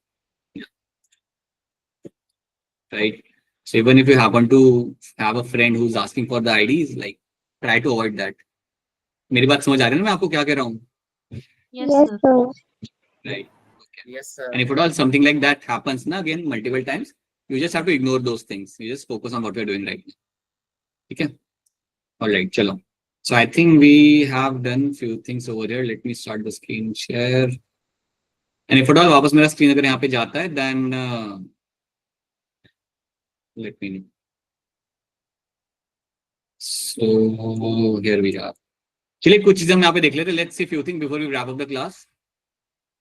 Right. So even if you happen to have a friend who's asking for the IDs, like try to avoid that. मेरी बात समझ आ रही है ना मैं आपको क्या कह रहा हूँ? Yes Yes, sir. sir. Right. Yes sir. And if at all something like that happens now again multiple times, you just have to ignore those things. You just focus on what you're doing right now. Okay. All right, chalo. So I think we have done few things over here. Let me start the screen share. And if at all वापस मेरा screen अगर यहाँ पे जाता है, then let me know. So here we are. चलिए कुछ चीजें हम यहाँ पे देख लेते हैं. Let's see few things before we wrap up the class.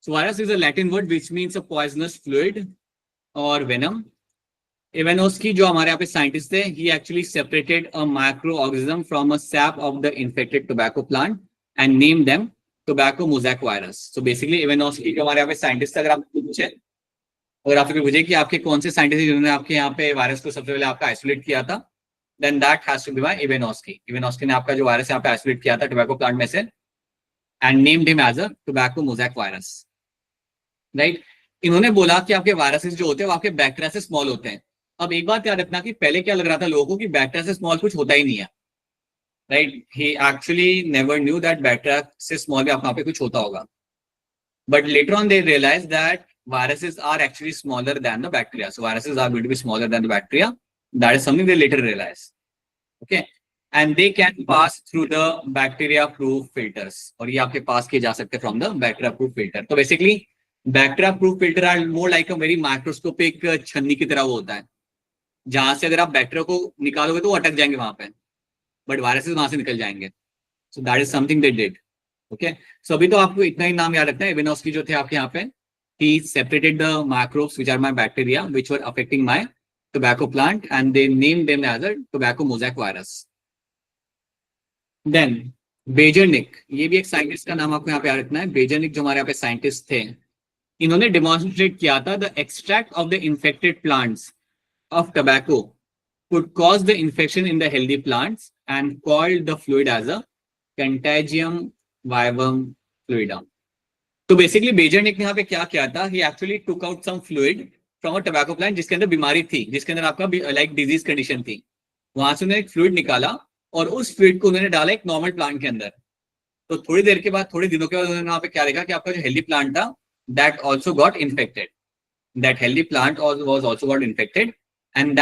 So virus is a Latin word which means a poisonous fluid or venom. Ivanovsky, जो हमारे यहाँ पे साइंटिस्ट थे, he actually separated a microorganism from a sap of the infected tobacco plant and named them tobacco mosaic virus. So basically Ivanovsky जो हमारे यहाँ पे scientist थे, अगर आप पूछे, अगर आपको पूछे कि आपके कौन से साइंटिस्ट जिन्होंने आपके यहाँ पे वायरस को सबसे पहले आपका आइसोलेट किया था, then that has to be by Ivanovsky. Ivanovsky ने आपका जो वायरस यहाँ पे आइसोलेट किया था टोबैको प्लांट में से, and named him as a tobacco mosaic virus. Right. इन्होंने बोला कि आपके वायरसेस जो होते हैं वो आपके बैक्टीरिया से स्मॉल होते हैं. अब एक बात याद रखना कि पहले क्या लग रहा था लोगों को कि बैक्टीरिया से स्मॉल कुछ होता ही नहीं है. Right, he actually never knew that bacteria से स्मॉल भी वहां पे कुछ होता होगा. But later on they realise that viruses are actually smaller than the bacteria. So viruses are going to be smaller than the bacteria. That is something they later realize. Okay, and they can pass through the bacteria-proof filters. और ये आपके पास किए जा सकते हैं from the bacteria-proof filter. तो basically bacteria-proof filter are more like a very microscopic छन्नी की तरह वो होता है, जहां से अगर आप बैक्टीरिया को निकालोगे तो वो अटक जाएंगे वहां पे, बट वायरसेस वहां से निकल जाएंगे. So that is something they did. Okay, so अभी तो आपको इतना ही नाम याद रखना है. Ivanovsky जो थे आपके यहाँ पे, he separated the microbes which are my bacteria which were affecting my tobacco plant and they named them as a tobacco mosaic virus. Then Bejernik, ये भी एक साइंटिस्ट का नाम आपको यहाँ पे याद रखना है. Bejernik जो हमारे यहाँ पे साइंटिस्ट थे, इन्होंने डेमोन्स्ट्रेट किया था the extract of the infected plants of tobacco could cause the infection in the healthy plants and called the fluid as a Contagium vivum fluidum. तो बेसिकली बेजरनिक ने यहाँ पे क्या किया था, he actually took out some fluid from a tobacco plant जिसके अंदर बीमारी थी, जिसके अंदर आपका लाइक डिजीज कंडीशन थी. वहां से उन्होंने एक फ्लूइड निकाला और उस फ्लूइड को उन्होंने डाला एक नॉर्मल प्लांट के अंदर. तो थोड़ी देर के बाद, थोड़े दिनों के बाद उन्होंने वहां पे क्या देखा कि आपका जो हेल्दी प्लांट था that also got infected. That healthy plant was also got infected and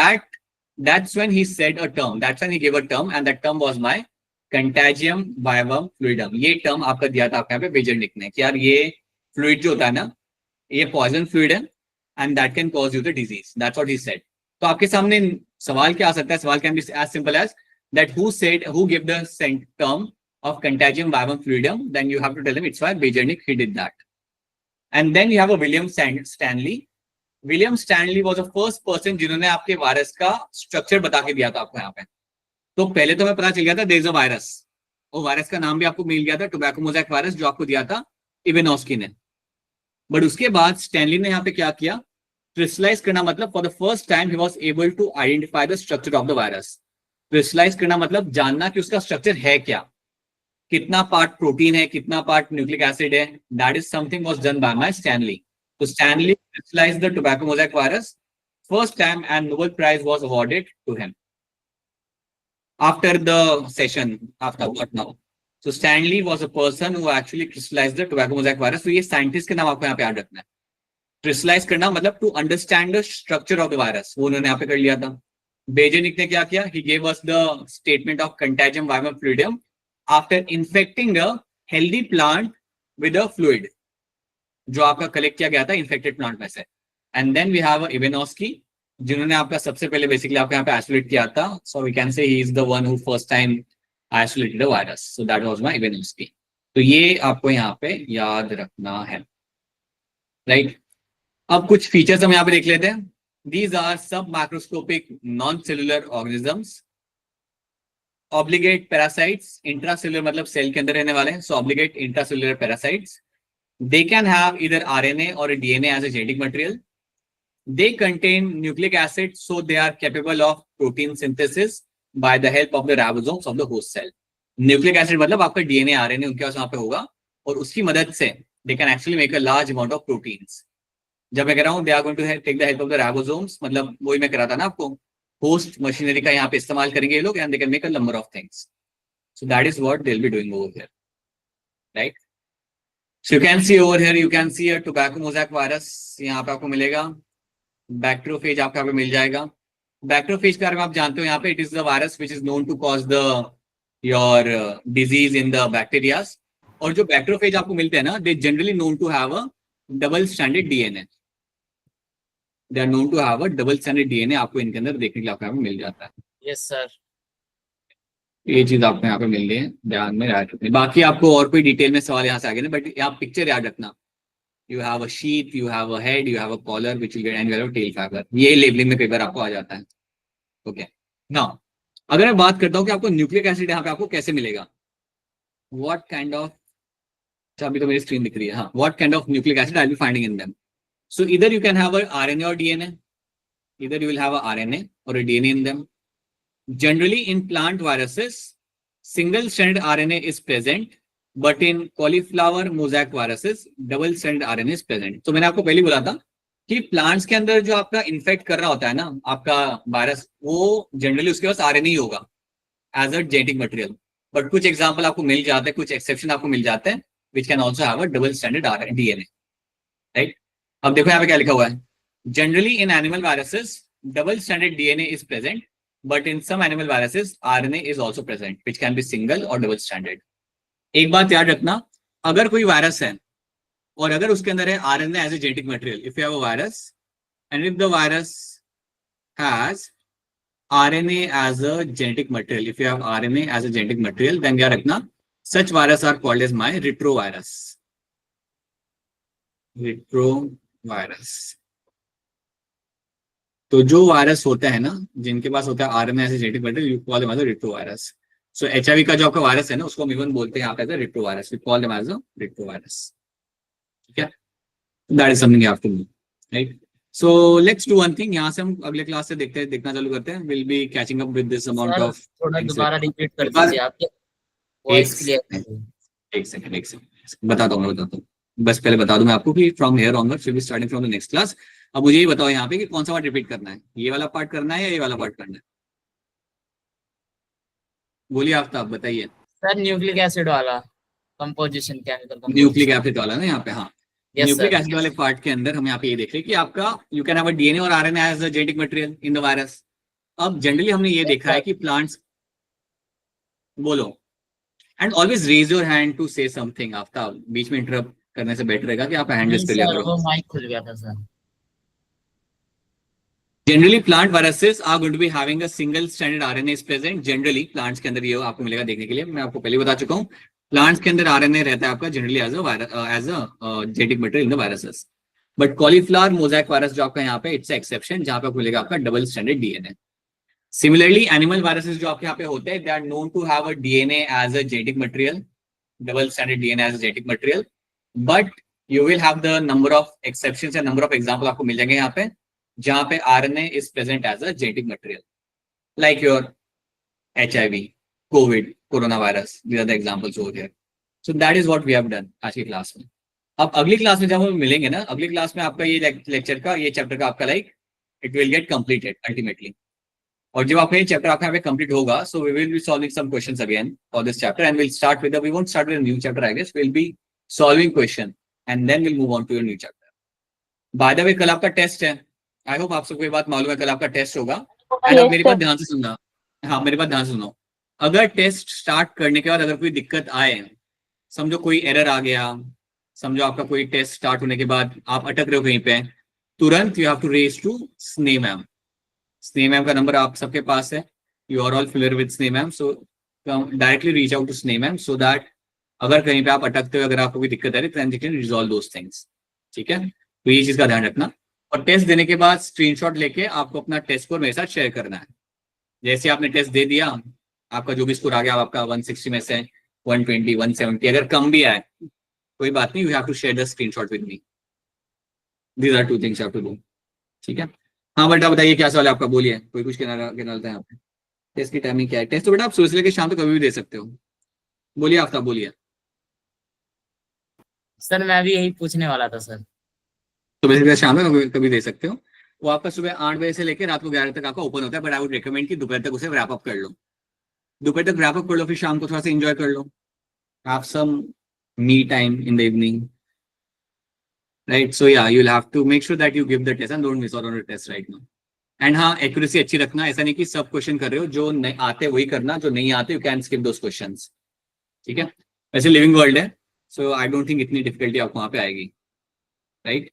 that's when he said a term, that's when he gave a term and that term was my Contagium vivum fluidum. ये term आपका दिया था आपके यहाँ पे बेजरनिक ने कि यार ये फ्लूइड जो होता है ना, ये पॉइजन फ्लूइड है and that can cause you the disease. That's what he said. तो आपके सामने सवाल क्या आ सकता है? सवाल can be as simple as that who give the term of contagion viral fluidum, then you have to tell them it's why Beijeric he did that. And then you have a William Stanley. William Stanley was the first person जिन्होंने आपके virus का structure बता के दिया था आपको यहाँ पे. तो पहले तो हमें पता चल गया था there is a virus. वो वायरस का नाम भी आपको मिल गया था, टोबैको मोज़ेक वायरस, जो आपको दिया था इवेनॉस्की ने. बट उसके बाद स्टैनली ने यहाँ पे क्या किया, क्रिस्टलाइज करना, मतलब for the first time he was able to identify the structure of the virus. Crystallise करना मतलब जानना कि उसका स्ट्रक्चर है क्या, कितना पार्ट प्रोटीन है, कितना पार्ट न्यूक्लिक एसिड है. That is something was done by my Stanley. तो Stanley crystallised the tobacco mosaic virus first time and Nobel prize was awarded to him after the session. After what now? So Stanley was a person who actually crystallized the tobacco mosaic virus. So ये scientist के नाम आपको यहाँ पे याद रखना है. Crystallise करना मतलब to understand the structure of the virus, वो उन्होंने यहाँ पे कर लिया था. बेजेनिक ने क्या किया, he gave us the statement of contagion viral fluidum after infecting a healthy plant with a fluid, जो आपका कलेक्ट किया गया था इन्फेक्टेड प्लांट में से. एंड देन वी हैव इवेनॉस्की, जिन्होंने आपका सबसे पहले बेसिकली आपको यहाँ पे आइसोलेट किया था. सो we can say he is the one who first time isolated the virus. So that was my Ivanovsky. तो ये आपको यहाँ पे याद रखना है, राइट. अब कुछ फीचर्स हम यहाँ पे देख लेते हैं. दीज आर सब microscopic non cellular organisms. Obligate parasites, intracellular मतलब सेल के अंदर रहने वाले हैं. So obligate intracellular parasites. They can have either RNA or a DNA as a genetic material. They contain nucleic acid, so they are capable of protein synthesis by the help of the ribosomes of the host cell. Nucleic acid मतलब आपका DNA, RNA उनके पास वहाँ पे होगा, और उसकी मदद से they can actually make a large amount of proteins. जब मैं कह रहा हूँ they are going to take the help of the ribosomes, मतलब वही मैं कह रहा था ना आपको, host मशीनरी का यहाँ पे इस्तेमाल करेंगे ये लोग, and they can make a number of things. So that is what they'll be doing over here, right? So you can see over here, you can see a tobacco mosaic virus. यहाँ पे आपको मिलेगा. Bacteriophage आपको यहाँ पे मिल जाएगा. Bacteriophage के बारे में आप जानते हो यहाँ पे, it is the virus which is known to cause your disease in the bacteria. और जो बैक्टीरियोफेज आपको मिलते हैं ना, they generally known to have a double-stranded DNA. They are known to have a double-stranded DNA. आपको इनके अंदर देखने के लिए आपको यहाँ पे मिल जाता है. Yes sir. ये चीज आपको यहाँ पे मिल रही है, ध्यान में याद रखनी. बाकी आपको और कोई डिटेल में सवाल यहाँ से आगे ना, बट यहाँ पिक्चर याद रखना. You have a sheet, you have a head, you have a collar which will get and you have a tail fibre. ये लेबलिंग में कई बार आपको आ जाता है. ओके, नाउ अगर मैं बात करता हूँ कि आपको न्यूक्लिक एसिड यहाँ पे आपको कैसे मिलेगा, व्हाट काइंड ऑफ, अभी तो मेरी स्क्रीन दिख रही है. हाँ, what kind of nucleic acid I will be finding in them. So इधर you can have a RNA और DNA. Either you will have a RNA or a DNA in them. Generally in plant viruses, single-stranded RNA is present, but in cauliflower mosaic viruses, double-stranded RNA is present. तो मैंने आपको पहले बोला था कि plants के अंदर जो आपका इन्फेक्ट कर रहा होता है ना आपका वायरस, वो जनरली उसके पास RNA ही होगा as a genetic material. But कुछ एग्जांपल आपको मिल जाते हैं, कुछ एक्सेप्शन आपको मिल जाते हैं, which can also have a double-stranded DNA, right. अब देखो यहाँ पे क्या लिखा हुआ है. Generally in animal viruses double-stranded DNA is present, but in some animal viruses RNA is also present, which can be single or double-stranded. एक बात याद रखना, अगर कोई वायरस है और अगर उसके अंदर है RNA as a genetic material, if you have a virus and if the virus has RNA as a genetic material, if you have RNA as a genetic material, then याद रखना such virus are called as my retrovirus. Retrovirus. तो जो virus होता है ना जिनके पास होता है RNA ऐसे genetic material, you call them as a retrovirus. So HIV का जो आपका वायरस है ना उसको हम इवन बोलते हैं यहाँ पे as a retrovirus. We call them as a retrovirus. ठीक है, that is something you have to know, right. So let's do one thing. यहाँ से हम अगले क्लास से देखना चालू करते हैं. Will be catching up with this amount of. थोड़ा दोबारा रिपीट कर दीजिए, आपके वॉइस क्लियर. एक सेकंड बताता हूँ. बस पहले बता दूं मैं आपको कि from here onwards will be starting from the next class. अब मुझे ये बताओ यहाँ पे कि कौन सा पार्ट रिपीट करना है, ये वाला पार्ट करना है या ये वाला पार्ट करना है? बोलिए आफ्ताब, बताइए. सर न्यूक्लिक एसिड वाला कंपोजिशन, केमिकल न्यूक्लिक एसिड वाला ना यहाँ पे. हाँ, Yes, न्यूक्लिक sir. एसिड वाले पार्ट के अंदर हम यहाँ पे ये देख रहे हैं कि आपका you can have a DNA और RNA as a genetic material in the virus. अब जनरली हमने ये देखा है कि प्लांट्स, बोलो, and always raise your hand to say something. Aftab, बीच में इंटरप्ट करने से बेटर रहेगा कि आप हैंड रेज कर लिया करो. वो माइक खुल गया था sir. Generally plant viruses are going to be having a single standard RNA is present. Generally plants के अंदर ये आपको मिलेगा देखने के लिए, मैं आपको पहले बता चुका हूँ, प्लांट्स के अंदर आरएनए रहता है आपका generally as a genetic material in the viruses. But cauliflower mosaic virus जो आपका यहाँ पे इट्स एक्सेप्शन, जहां पे आपको मिलेगा आपका double standard DNA. Similarly animal viruses जो आपके यहाँ पे होते हैं, they are known to have a DNA as a genetic material, double standard DNA as a genetic material, but you will have the number of exceptions या number of example आपको मिल जाएंगे यहाँ पे, जहां पे RNA is present as a genetic material, like your HIV, COVID, corona virus, these are the examples over here. So that is what we have done आज की क्लास में। अब अगली क्लास में जब हम मिलेंगे ना, अगली क्लास में आपका ये लेक्चर का, ये चैप्टर का आपका like it will get completed ultimately. और जब आपका ये चैप्टर आपका यहाँ पे कंप्लीट होगा, so we will be solving some questions again for this chapter and will start with we won't start with new chapter, I guess will be solving question and then will move on to your new chapter. By the way कल आपका test है, I hope आप सबको ये बात मालूम है, कल आपका टेस्ट होगा। एंड अब मेरी बात ध्यान से सुनना, हाँ मेरी बात ध्यान से सुनो। अगर टेस्ट स्टार्ट करने के बाद अगर कोई दिक्कत आए, समझो कोई एरर आ गया, समझो आपका कोई टेस्ट स्टार्ट होने के बाद आप अटक रहे हो कहीं पे, तुरंत you have to raise to Sneh ma'am. Sneh ma'am का नंबर आप सबके पास है, you are all familiar with Sneh ma'am, so directly reach out to Sneh ma'am so that अगर कहीं पे आप अटकते हो, अगर आपको कोई दिक्कत आ रही है, then you can resolve those things. ठीक है, तो ये चीज का ध्यान रखना। और टेस्ट देने के बाद स्क्रीनशॉट लेके आपको अपना टेस्ट स्कोर मेरे साथ शेयर करना है। जैसे आपने टेस्ट दे दिया, आपका जो भी स्कोर आ गया, आपका 160 में से 120, 170, अगर कम भी आए कोई बात नहीं, you have to share the screenshot with me. These are two things you have to do. ठीक है, हाँ बेटा बताइए क्या सवाल है आपका, बोलिए। कोई कुछ कहना था यहाँ पे? टेस्ट की टाइमिंग क्या है? टेस्ट तो बेटा आप सुबह से लेकर शाम तक कभी भी दे सकते हो। बोलिए आफ्ताब, बोलिए। सर मैं भी यही पूछने वाला था सर। सुबह से लेकर शाम तक कभी दे सकते हो। वो आपका सुबह 8 बजे से लेकर रात को 11 तक आपका ओपन होता है, बट आई वुड रिकमेंड कि दोपहर तक उसे रैप अप कर लो। दोपहर तक रैप अप कर लो, फिर शाम को थोड़ा सा एंजॉय कर लो, have some me time in the evening, right? So या you will have to make sure that you give the test and don't miss out on the test right now. And हाँ, accuracy अच्छी रखना, ऐसा नहीं कि सब question कर रहे हो, जो नहीं आते वही करना, जो नहीं आते you can skip those questions. ठीक है, वैसे लिविंग वर्ल्ड है, सो आई डोंट थिंक इतनी डिफिकल्टी आपको वहां पे आएगी, right?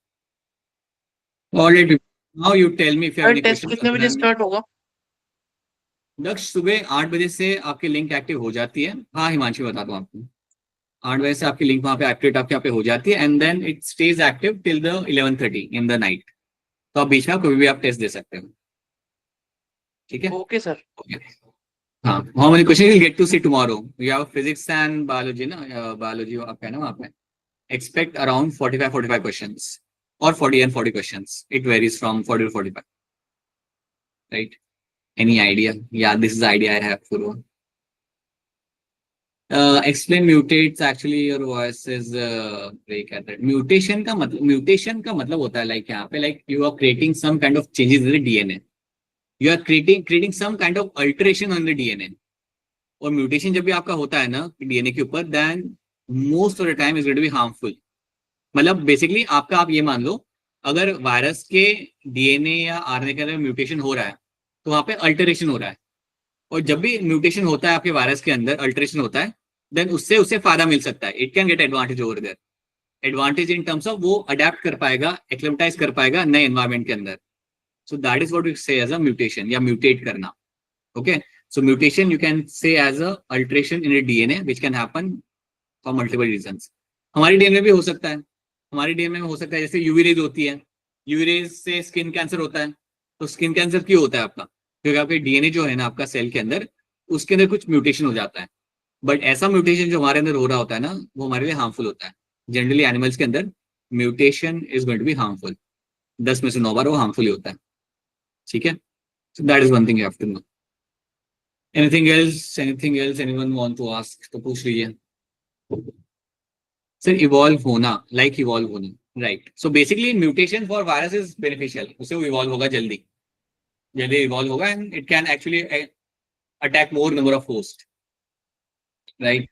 Alright, now you tell me if you have any test कितने बजे क्वेश्चन। स्टार्ट होगा? दक्ष, सुबह 8 बजे से आपकी लिंक एक्टिव हो जाती है। हाँ हिमांशी, बता दूं आपको, 8 बजे से आपकी लिंक वहां पे एक्टिवेट आपके यहाँ पे हो जाती है and then it stays active till the 11:30 in the night. तो आप बीच में कभी भी आप टेस्ट दे सकते हो। ठीक है, ओके सर। ओके। हाँ, how many question will get to see tomorrow? We have physics and biology ना, बायोलॉजी आपका है ना वहाँ पे। एक्सपेक्ट अराउंड 45 क्वेश्चंस और 40 and 40 questions. It varies from 40 to 45. Right? Any idea? Yeah, this is the idea I have for one. Explain mutates. Actually, your voice is break at that. Mutation का मतलब होता है like यहाँ पे like you are creating some kind of changes in the DNA. You are creating some kind of alteration on the DNA. और mutation जब भी आपका होता है ना डीएनए के ऊपर, then most of the time is going to be harmful. मतलब बेसिकली आपका, आप ये मान लो अगर वायरस के डीएनए या आरएनए के अंदर म्यूटेशन हो रहा है तो वहां पे अल्टरेशन हो रहा है। और जब भी म्यूटेशन होता है आपके वायरस के अंदर, अल्टरेशन होता है, देन उससे फायदा मिल सकता है। It can get advantage over there. Advantage in terms of वो अडेप्ट कर पाएगा, एक्लेमेटाइज कर पाएगा नए एनवायरमेंट के अंदर। So that is what we say as a mutation या म्यूटेट करना। Okay, so mutation you can say as a alteration in a DNA which can happen for multiple reasons. हमारी डीएनए भी हो सकता है, हमारी डीएनए में हो सकता है, जैसे यूवी रेज होती है, यूवी रेज से स्किन कैंसर होता है। तो स्किन कैंसर क्यों होता है आपका? क्योंकि आपके डीएनए जो है ना आपका सेल के अंदर, उसके अंदर कुछ म्यूटेशन हो जाता है। बट ऐसा म्यूटेशन जो हमारे अंदर हो रहा होता है ना, वो हमारे लिए हार्मफुल होता है। जनरली एनिमल्स के अंदर mutation is going to be harmful. 10 में से 9 बार वो हार्मफुल ही होता है। ठीक है, so that is one thing you have to know. Anything else anyone want to ask? तो पूछ लीजिए सर। इवॉल्व होना, लाइक इवॉल्व होना, right? So basically mutation for virus is beneficial, उससे वो इवॉल्व होगा, जल्दी इवॉल्व होगा and it can actually attack more number of host, right?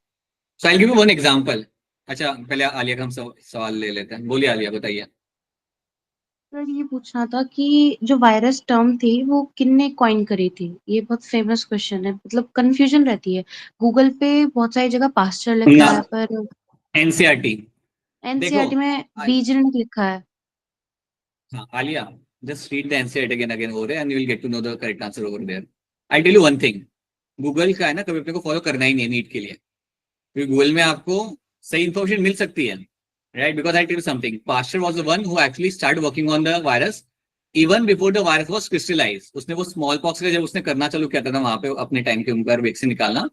So I will give you one example. अच्छा, पहले आलिया का हम सवाल ले लेते हैं। बोलिए आलिया, बताइए। सर ये पूछना था कि जो वायरस टर्म थी वो किनने कॉइन करी थी? ये बहुत फेमस क्वेश्चन है, मतलब कंफ्यूजन रहती है। गूगल पे बहुत सारी जगह पास्चर लिखा है, पर एनसीईआरटी। एनसीईआरटी में बीजन लिखा है। हाँ Alia, just read the answer again over there and you will get to know the correct answer over there. I'll tell you one thing, Google का है ना, कभी अपने को फॉलो करना ही नहीं है नीट के लिए, क्योंकि गूगल में आपको सही इन्फॉर्मेशन मिल सकती है, right? Because I tell you something, Pasteur was the one who actually started working on the virus even before the virus was crystallized. उसने वो स्मॉल पॉक्स का जब उसने करना चालू किया था वहां पे अपने टाइम के ऊपर वैक्सीन निकालना,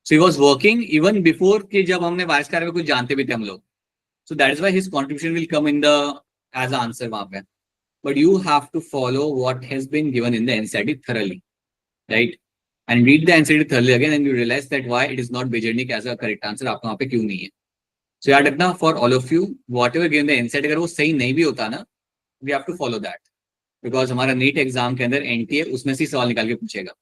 so he was working even before कि जब हमने वायरस के बारे में कुछ जानते भी थे हम लोग. So that is why his contribution will come in the as an answer वहां पे. But you have to follow what has been given in the NCERT thoroughly, right? And read the NCERT thoroughly again and you realize that why it is not Bejanic as a correct answer, आपको वहां पे क्यों नहीं है. So याद रखना, for all of you, whatever given the NCERT अगर वो सही नहीं भी होता ना, we have to follow that. Because हमारा नीट एग्जाम के अंदर NTA उसमें से सवाल निकाल के पूछेगा.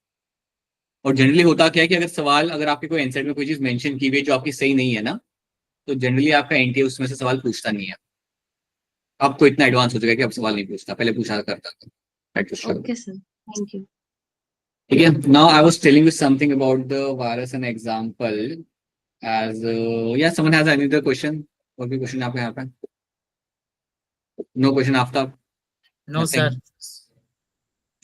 और जनरली होता क्या है कि अगर सवाल, अगर आपके कोई NCERT में कोई चीज मेंशन की हुई जो आपकी सही नहीं है ना, तो जनरली आपका NTA उसमें से सवाल पूछता नहीं है. अब तो इतना एडवांस हो चुका है कि अब सवाल नहीं पूछता, पहले पूछा करता था. Okay sir, thank you. ठीक है. Now I was telling you something about the virus an example as yeah, someone has any other question? और भी क्वेश्चन आपके यहाँ पे? No question after? No sir.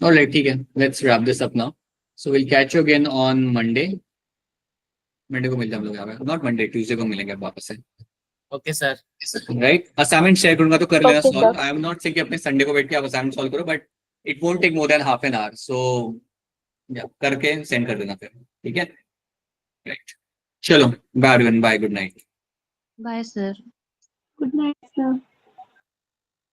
All right, ठीक है. Let's wrap this up now. So we'll catch you again on Monday. Monday को मिलते हैं हम लोग यहाँ पे. Not Monday, Tuesday को मिलेंगे वापस से. Okay sir. Right? Assignment share करूँगा तो कर लेना Okay, solve. sir. I am not saying कि अपने Sunday को बैठ के आप assignment solve करो, but it won't take more than half an hour. So yeah, करके send कर देना फिर. ठीक है? Right. चलो, bye everyone. Bye. Good night. Bye sir. Good night sir.